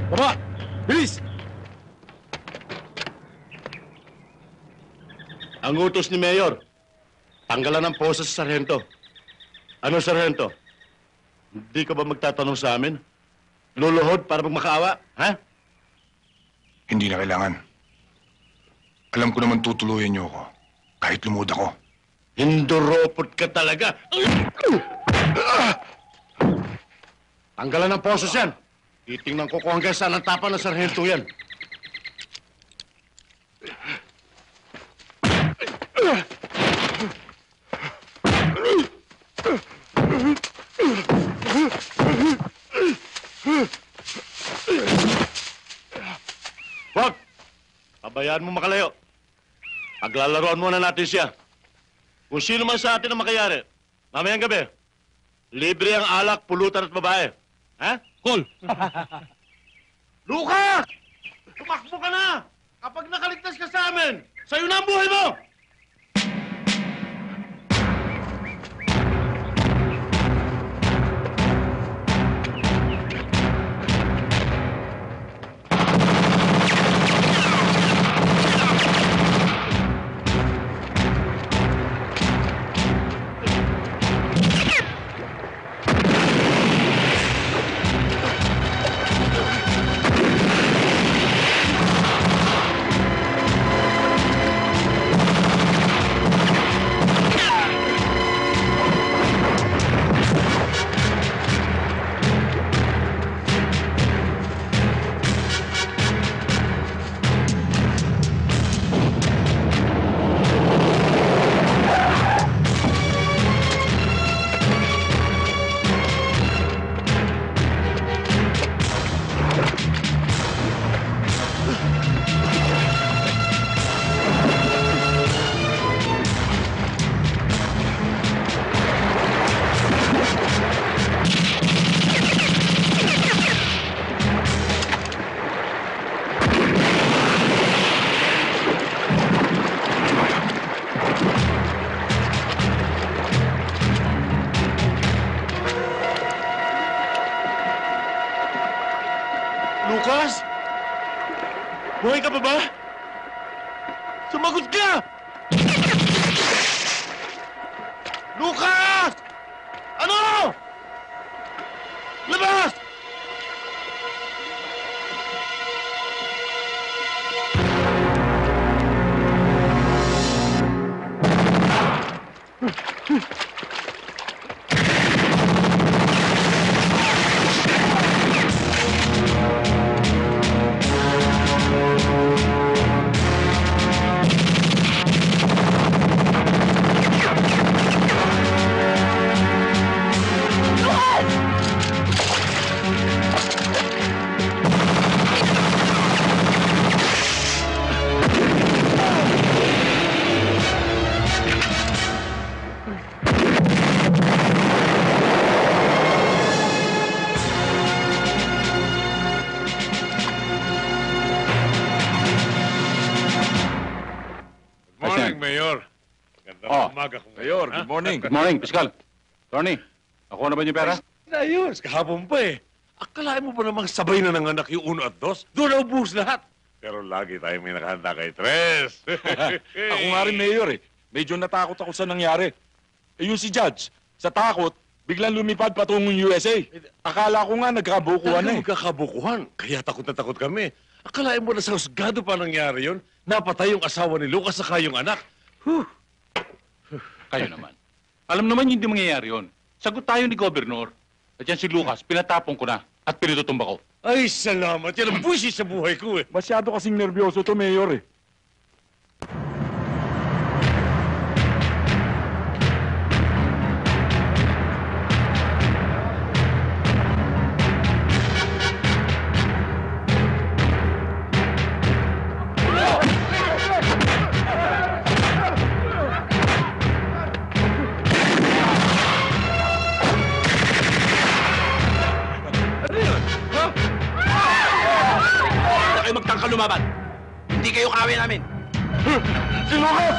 Baba! Bilis! Ang utos ni Mayor, tanggalan ng posa sa sarhento. Ano, sarhento? Hindi ka ba magtatanong sa amin? Luluhod para magmakaawa, ha? Hindi na kailangan. Alam ko naman tutuluyan niyo ako. Kahit lumod ako. Hinduropot ka talaga. Tanggalan ng posos yan. Titingnan ko kung hanggang saan ang tapa ng sarhento yan. Wag! Pabayaan mo makalayo. Paglalaroan muna natin siya. Kung sino man sa atin ang makayari, mamayang gabi, libre ang alak, pulutan at babae. Ha? Cool! Lucas! Tumakbo ka na! Kapag nakaligtas ka sa amin, sa'yo na ang buhay mo! Lucas? Buhay ka pa ba? Sumagot ka! Lucas! Ano? Labas! Good morning, Mayor. Magandang umaga kung Mayor, good morning. Good morning, Piskal. Tony, nakuha na ba niyo pera? Ayos, kahapon pa eh. Akalain mo ba namang sabay na nanganak yung 1 at 2? Doon na ubus lahat. Pero lagi tayong may nakahanda kay Tres. Ako nga rin, Mayor eh. Medyo natakot ako sa nangyari. Eh yung si Judge, sa takot, biglang lumipad patungong USA. Akala ko nga nagkabukuhan na eh. Magkakabukuhan. Kaya takot na takot kami. Akalain mo na sa husgado pa nangyari yun? Napatay yung asawa ni Lucas saka yung anak. Kayo naman. Alam naman hindi mangyayari yun. Sagot tayo ni Gobernur. At yan si Lucas, pinatapon ko na at pinitutumba ko. Ay, salamat. Yan ang buwisit sa buhay ko eh. Masyado kasing nervyoso to, Mayor eh. Kayo magtangka lumaban. Hindi kayo kaaway namin. Si Lucas!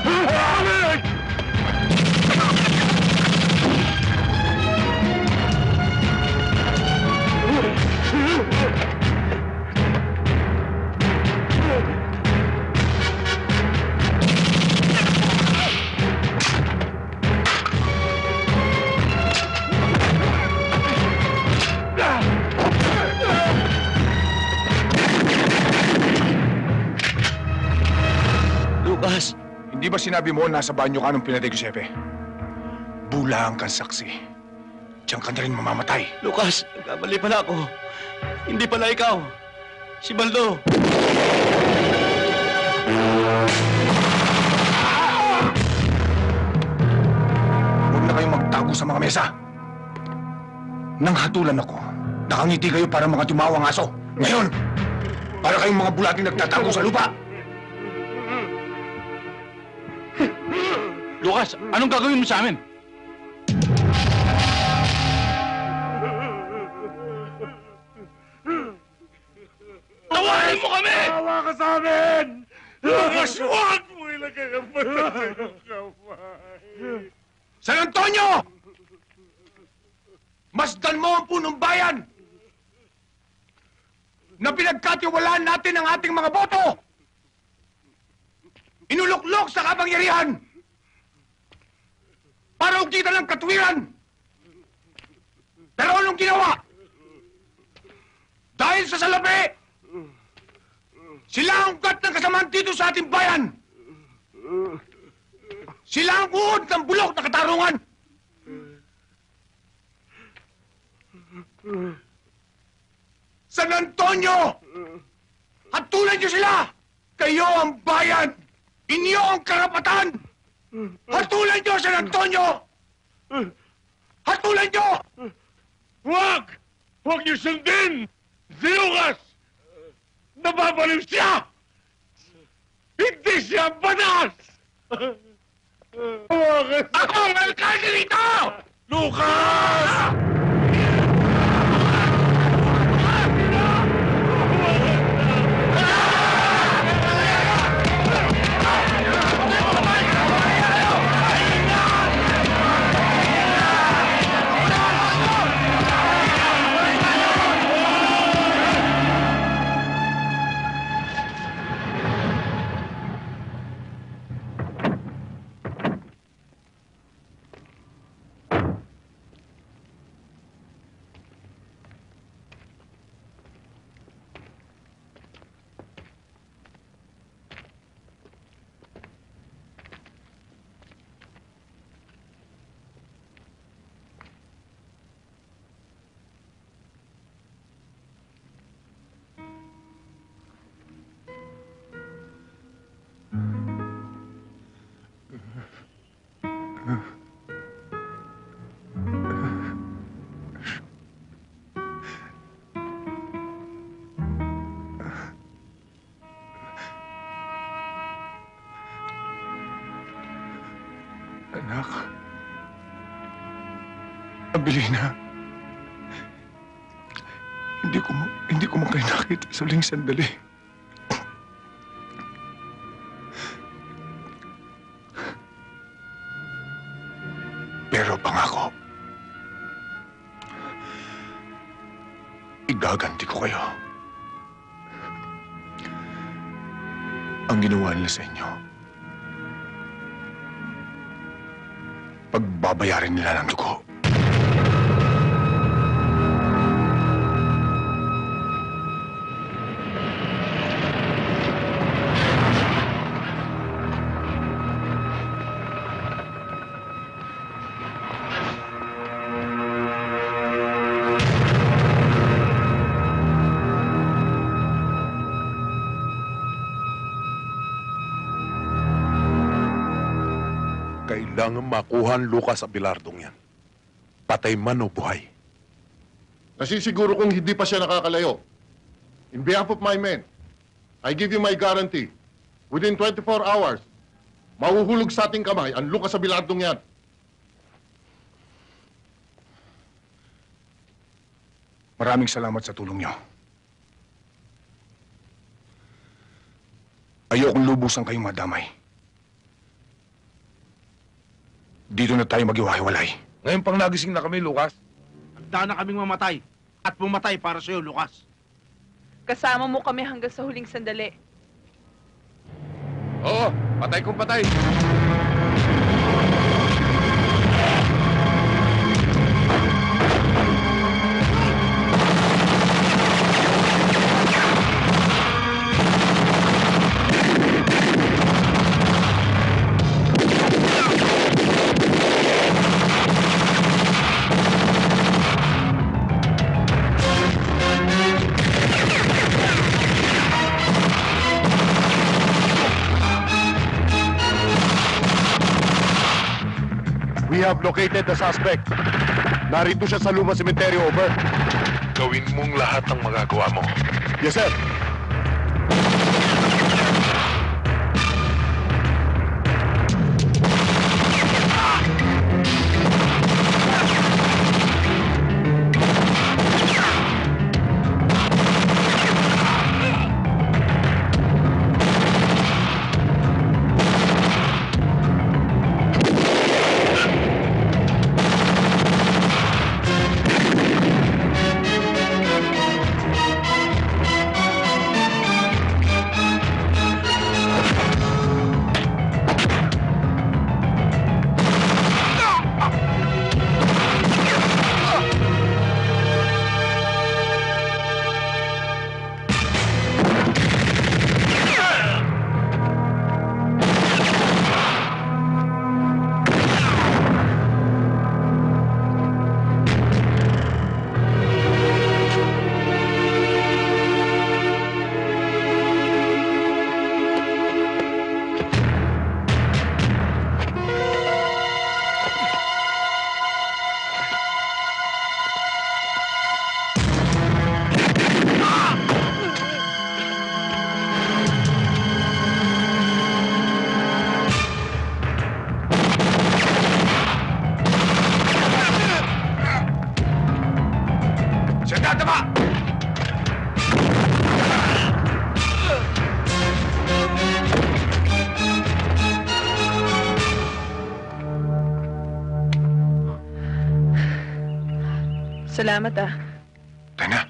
Hindi ba sinabi mo nasa banyo ka nung pinatay ko si Hepe? Bulang kang saksi. Diyan ka na rin mamamatay. Lucas, nagkamali pala ako. Hindi pala ikaw. Si Baldo. Huwag na kayong magtago sa mga mesa. Nang hatulan ako, nakangiti kayo para mga tumawang aso. Ngayon, para kayong mga bulating nagtatago sa lupa. Lucas, anong gagawin mo sa amin? Tawarin mo kami! Tawa ka sa amin! Lucas, huwag mo ilagay ang pala sa iyong kamay. San Antonio! Masdan mo ang punong bayan na pinagkatiwalaan natin ang ating mga boto! Inuluklok sa kapangyarihan para ukita ng katwiran! Pero anong ginawa? Dahil sa salapi, sila ang ugat ng kasamaan dito sa ating bayan! Sila ang uod ng bulok na katarungan! San Antonio! Hatulan niyo sila! Kayo ang bayan! Inyo ang karapatan! Hatulan niyo, San Antonio! Hatulan niyo! Huwag! Huwag niyo sundin! Si Lucas! Nababaliw siya! Hindi siya banas! Ako ang alkalde rito! Lucas! Anak. Abilina. Hindi ko man kayo nakita sa huling sandali. Pero pangako, igaganti ko kayo. Ang ginawa nila sa inyo, pagbabayarin nila ng dugo. Kailangan makuha ang Lucas Abelardong yan. Patay man o buhay. Nasisiguro kong hindi pa siya nakakalayo. In behalf of my men, I give you my guarantee. Within 24 hours, mahuhulog sa ating kamay ang Lucas Abelardong yan. Maraming salamat sa tulong niyo. Ayokong lubusan kayong madamay. Dito na tayo maghiwa-hiwalay. Ngayon pang nagising na kami, Lucas. Handa na kaming mamatay. At pumatay para sa'yo, Lucas. Kasama mo kami hanggang sa huling sandali. Oo, patay kung patay. have located the suspect. Narito siya sa Luma Cemetery, over. Gawin mong lahat ng magagawa mo. Yes, sir. Salamat ah. Tayo na.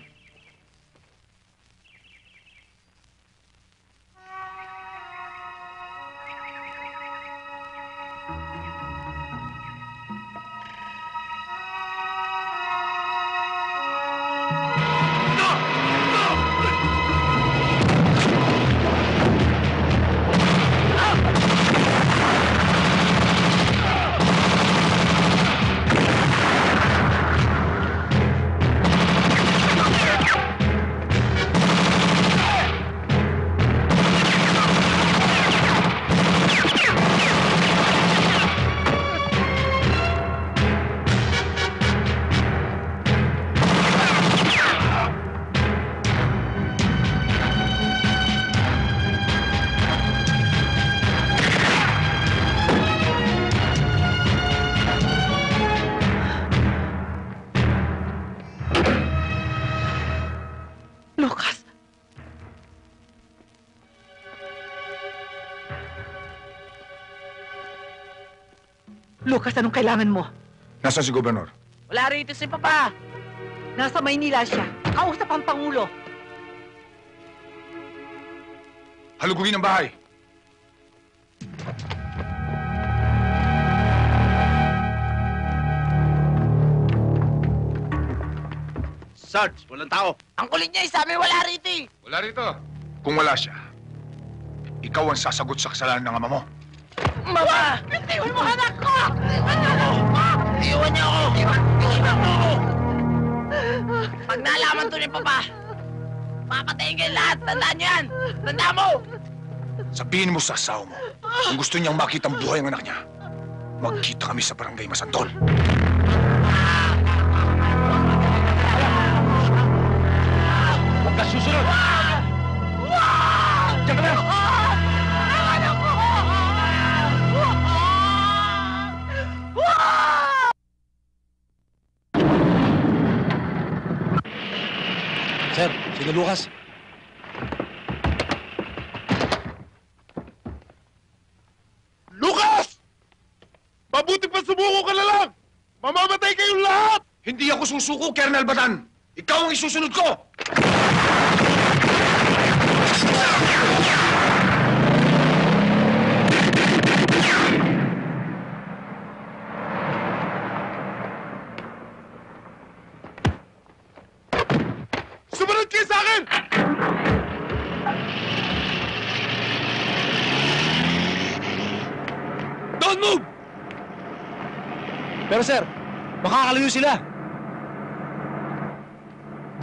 Lucas! Lucas, anong kailangan mo? Nasaan si Gobernador? Wala rito si Papa. Nasa Maynila siya. Kausap ang Pangulo. Halugugin ang bahay. Sarge, walang tao. Ang kulit niya, sabi wala rito eh. Wala rito. Kung wala siya, ikaw ang sasagot sa kasalanan ng ama mo. Mama! Iwan mo anak ko! Iwan niyo ako! Iwan mo ako! Pag nalaman to ni Papa, papatayin kayo lahat! Tandaan niyo yan! Tandaan mo! Sabihin mo sa asawa mo, kung gusto niyang makita ang buhay ng anak niya, magkita kami sa barangay Masantol. Huwag ka susunod! Diyan ka na! Sir, sino Lucas? Lucas! Mabuti pa sumuko ka na lang! Mamamatay kayong lahat! Hindi ako susuko, Colonel Batan! Ikaw ang isusunod ko! Sumunod kayo sa akin! Don't move! Pero sir, makakalayo sila.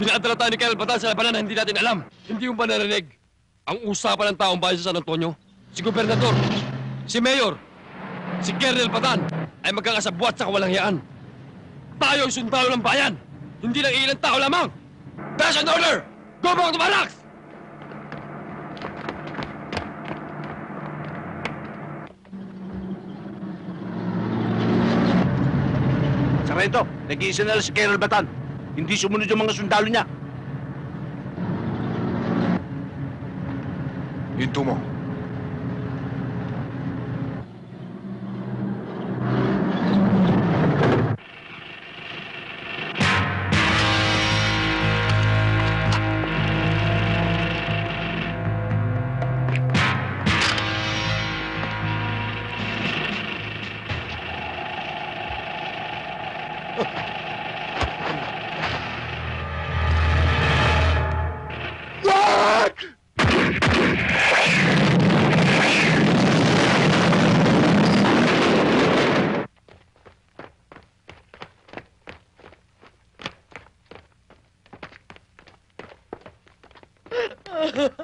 Dinadala tayo ni Colonel Batan sa labanan na hindi natin alam. Hindi mo ba narinig? Ang usapan ng taong bayan sa San Antonio, si Gobernador, si Mayor, si Colonel Batan, ay magkakasabwat sa kawalangyaan. Tayo ay sundalo ng bayan, hindi lang ilang tao lamang. That's an order! Go back to barracks! Sarento, nag-iisa na lang si Colonel Batan. Hindi sumunod yung mga sundalo niya. Hinto mo.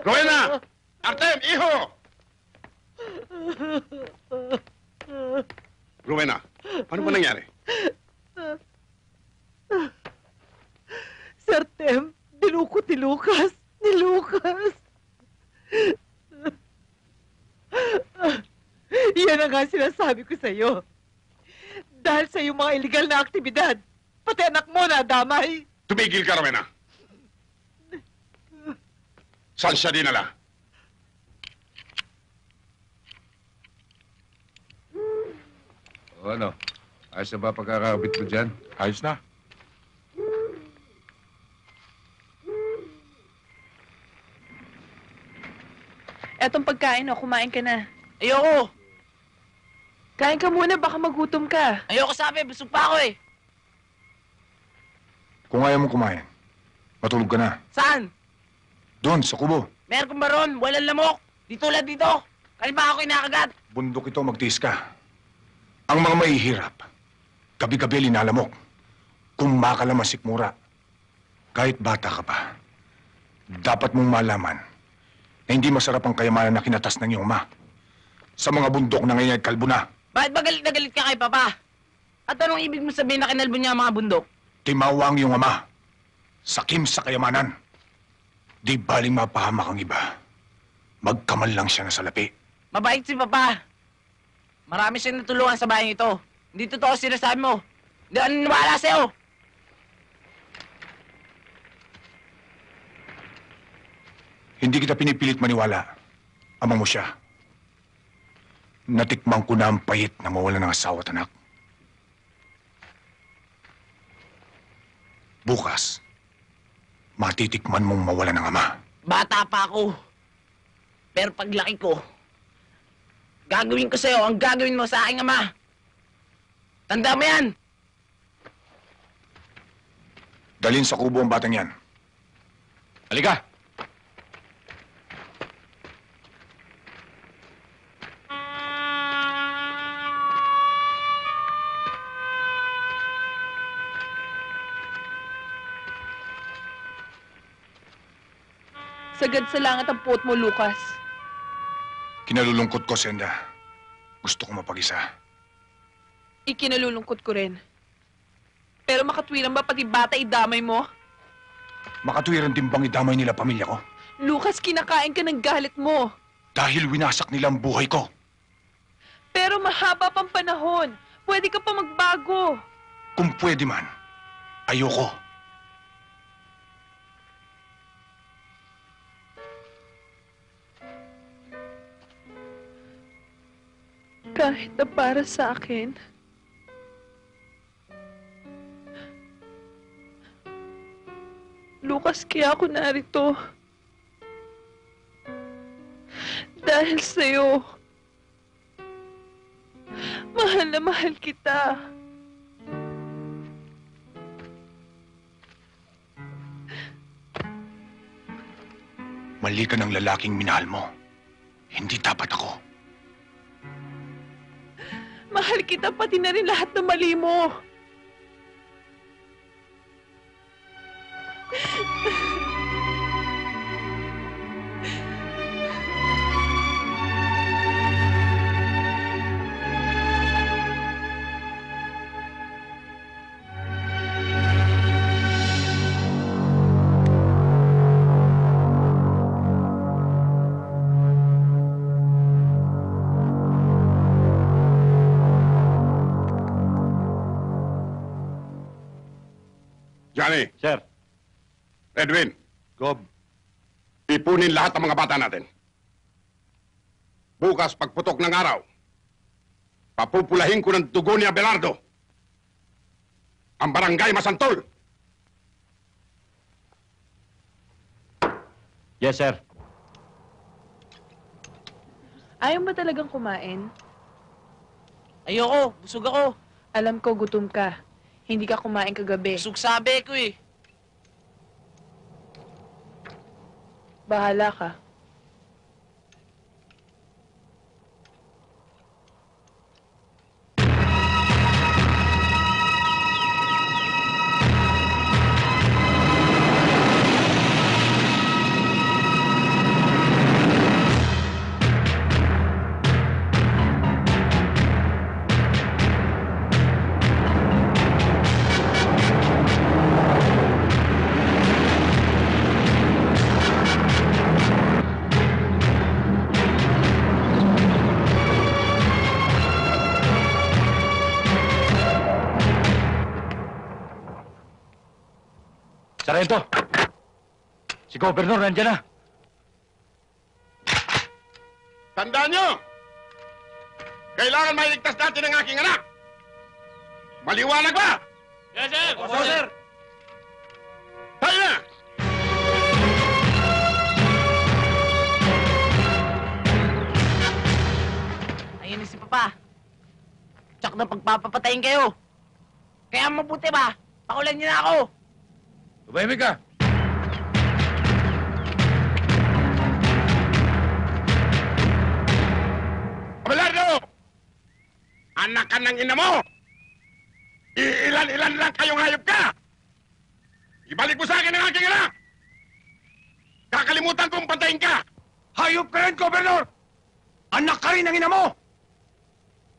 Rowena! Artem, iho! Rowena, ano ba nangyari? Sir Tem, dinukot ni Lucas. Ni Lucas. Yan ang nga sinasabi ko sa'yo. Dahil sa iyong mga illegal na aktibidad, pati anak mo na damay. Tumigil ka, Rowena. Saan siya dinala? O ano? Ayos na ba pagkakabit mo dyan? Ayos na. Etong pagkain, oh, kumain ka na. Ayoko. Kain ka muna, baka magutom ka. Ayoko sabi, busog pa ako eh. Kung ayaw mo kumain, matulog ka na. Saan? Doon, sa kubo. Meron kong baron, walang lamok. Di tulad dito. Kanina pa ako kinakagat. Bundok ito, magtiis ka. Ang mga mahihirap, gabi-gabi linalamok. Kung makalaman sikmura, kahit bata ka pa, dapat mong malaman na hindi masarap ang kayamanan na kinatas ng iyong ama. Sa mga bundok na ngayon ay kalbo na. Bakit ba galit na galit ka kay Papa? At anong ibig mo sabihin na kinalbo niya ang mga bundok? Timawa ang iyong ama. Sakim sa kayamanan. Di baling mapahamak ang iba. Magkamal lang siya na salapi. Mabait si Papa. Marami siyang natulungan sa bayang ito. Hindi totoo sinasabi mo. Hindi ako naniniwala sa'yo. Hindi kita pinipilit maniwala. Ama mo siya. Natikman ko na ang payit na mawala ng asawa at anak. Bukas, matitikman mong mawala ng ama. Bata pa ako. Pero paglaki ko, gagawin ko sa'yo ang gagawin mo sa aking ama. Tanda mo yan. Dalhin sa kubo ang batang yan. Halika! Sagad sa langit ang puot mo, Lucas. Kinalulungkot ko, Senda. Gusto ko mapag-isa. Ikinalulungkot ko rin. Pero makatwiran ba pati bata idamay mo? Makatwiran din bang idamay nila pamilya ko? Lucas, kinakain ka ng galit mo. Dahil winasak nila ang buhay ko. Pero mahaba pang panahon. Pwede ka pa magbago. Kung pwede man, ayoko. Kahit na para sa akin. Lucas, kaya ako narito. Dahil sa'yo. Mahal na mahal kita. Mali ka ng lalaking minahal mo. Hindi dapat ako. Mahal kita pati na rin lahat ng mali mo. Danny. Sir. Edwin. Gob. Ipunin lahat ng mga bata natin. Bukas, pagputok ng araw, papupulahin ko ng dugo ni Abelardo ang barangay Masantol. Yes, sir. Ayaw ba talagang kumain? Ayoko, busog ako. Alam ko gutom ka. Hindi ka kumain kagabi. Busog sabi ko eh. Bahala ka. Sarento! Si Gobernador nandiyan na! Tandaan nyo! Kailangan mailigtas natin ang aking anak! Maliwanag ba? Yes, sir! Opo, sir! Tayo na! Ayun na si Papa. Tsak na pagpapapatayin kayo. Kaya mabuti ba? Pakulan niyo na ako. Tumahimik ka! Abelardo! Anak ka ng ina mo! Iilan-ilan lang kayong hayop ka! Ibalik mo sa akin ang aking anak! Kakalimutan kong pantayin ka! Hayop ka rin, Gobernador! Anak ka rin ng ina mo!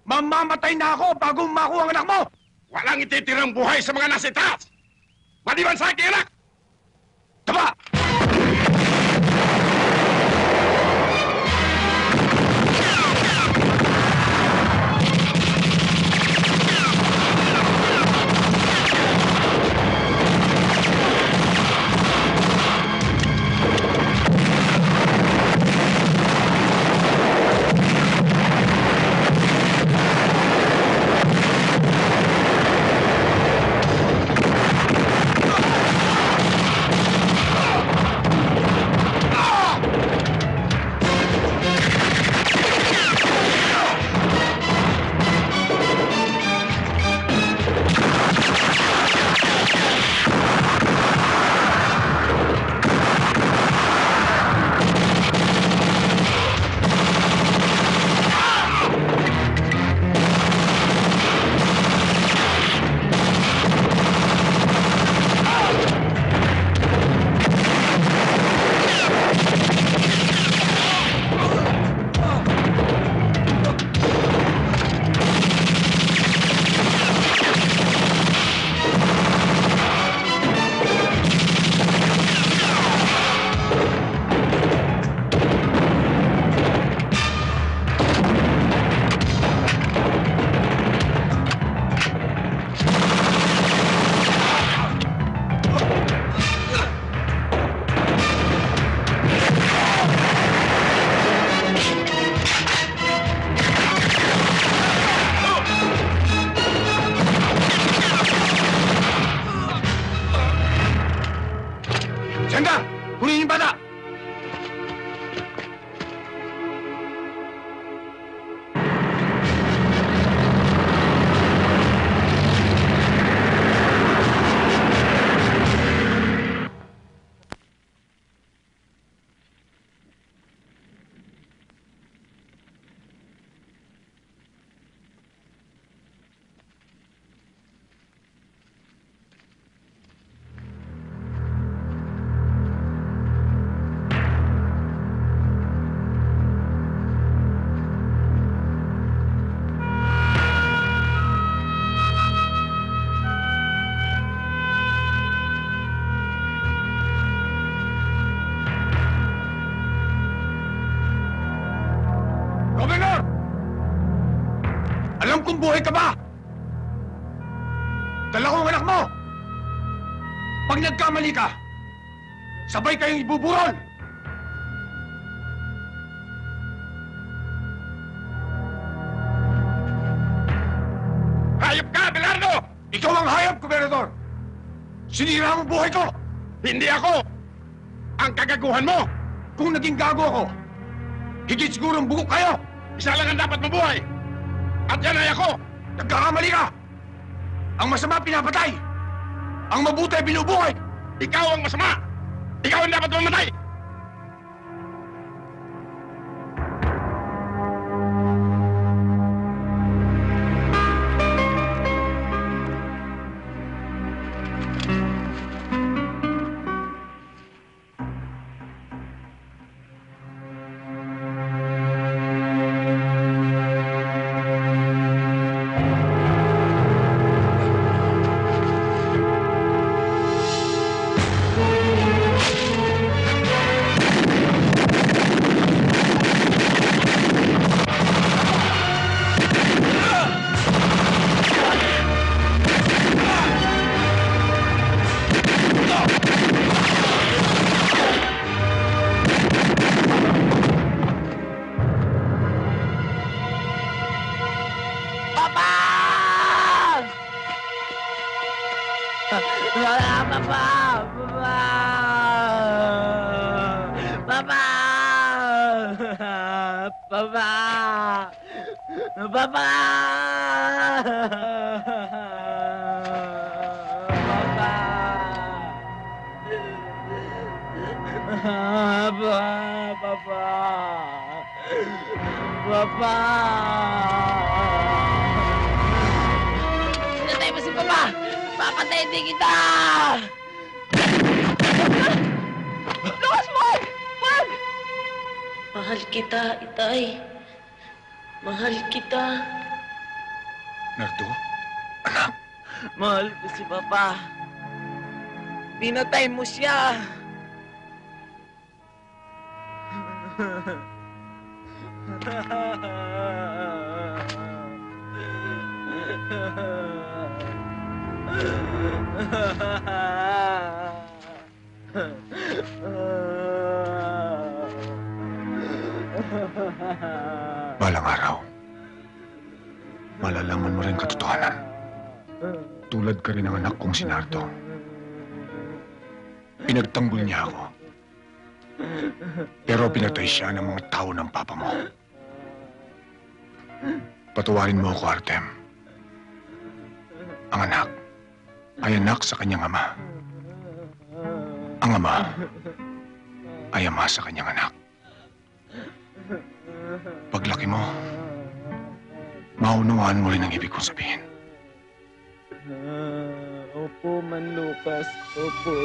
Mamamatay na ako bago makuha ang anak mo! Walang ititirang buhay sa mga nasa itaas! Maliban sa aking anak! Taba! Senda! Kunin yung bata! Gobernador! Alam kong buhay ka ba? Dala ko ang anak mo! nagkamali ka, sabay kayong ibuburol! Hayop ka, Abelardo! Ikaw ang hayop, Gobernador! Sinira mo buhay ko! Hindi ako! Ang kagaguhan mo! Kung naging gago ako, higit sigurong bugok kayo! Isa lang ang dapat mabuhay! At yan ay ako! Nagkakamali ka! Ang masama pinapatay! Ang mabuti ay binubuhay! Ikaw ang masama! Ikaw ang dapat mamatay! Pinatay mo si Papa! Papatayin din kita! Lakas mo! Wag! Mahal kita, Itay. Mahal kita. Nardo? Mahal ko si Papa. Pinatay mo siya. Balang araw, malalaman mo rin katotohanan. Tulad ka rin ng anak kong si Nardo. Pinagtanggol niya ako. Pero pinatay siya ng mga tao ng papa mo. Patawarin mo ako, Artem. Ang anak ay anak sa kanyang ama. Ang ama ay ama sa kanyang anak. Paglaki mo, maunawaan mo rin ang ibig kong sabihin. Opo, Man Lucas. Opo.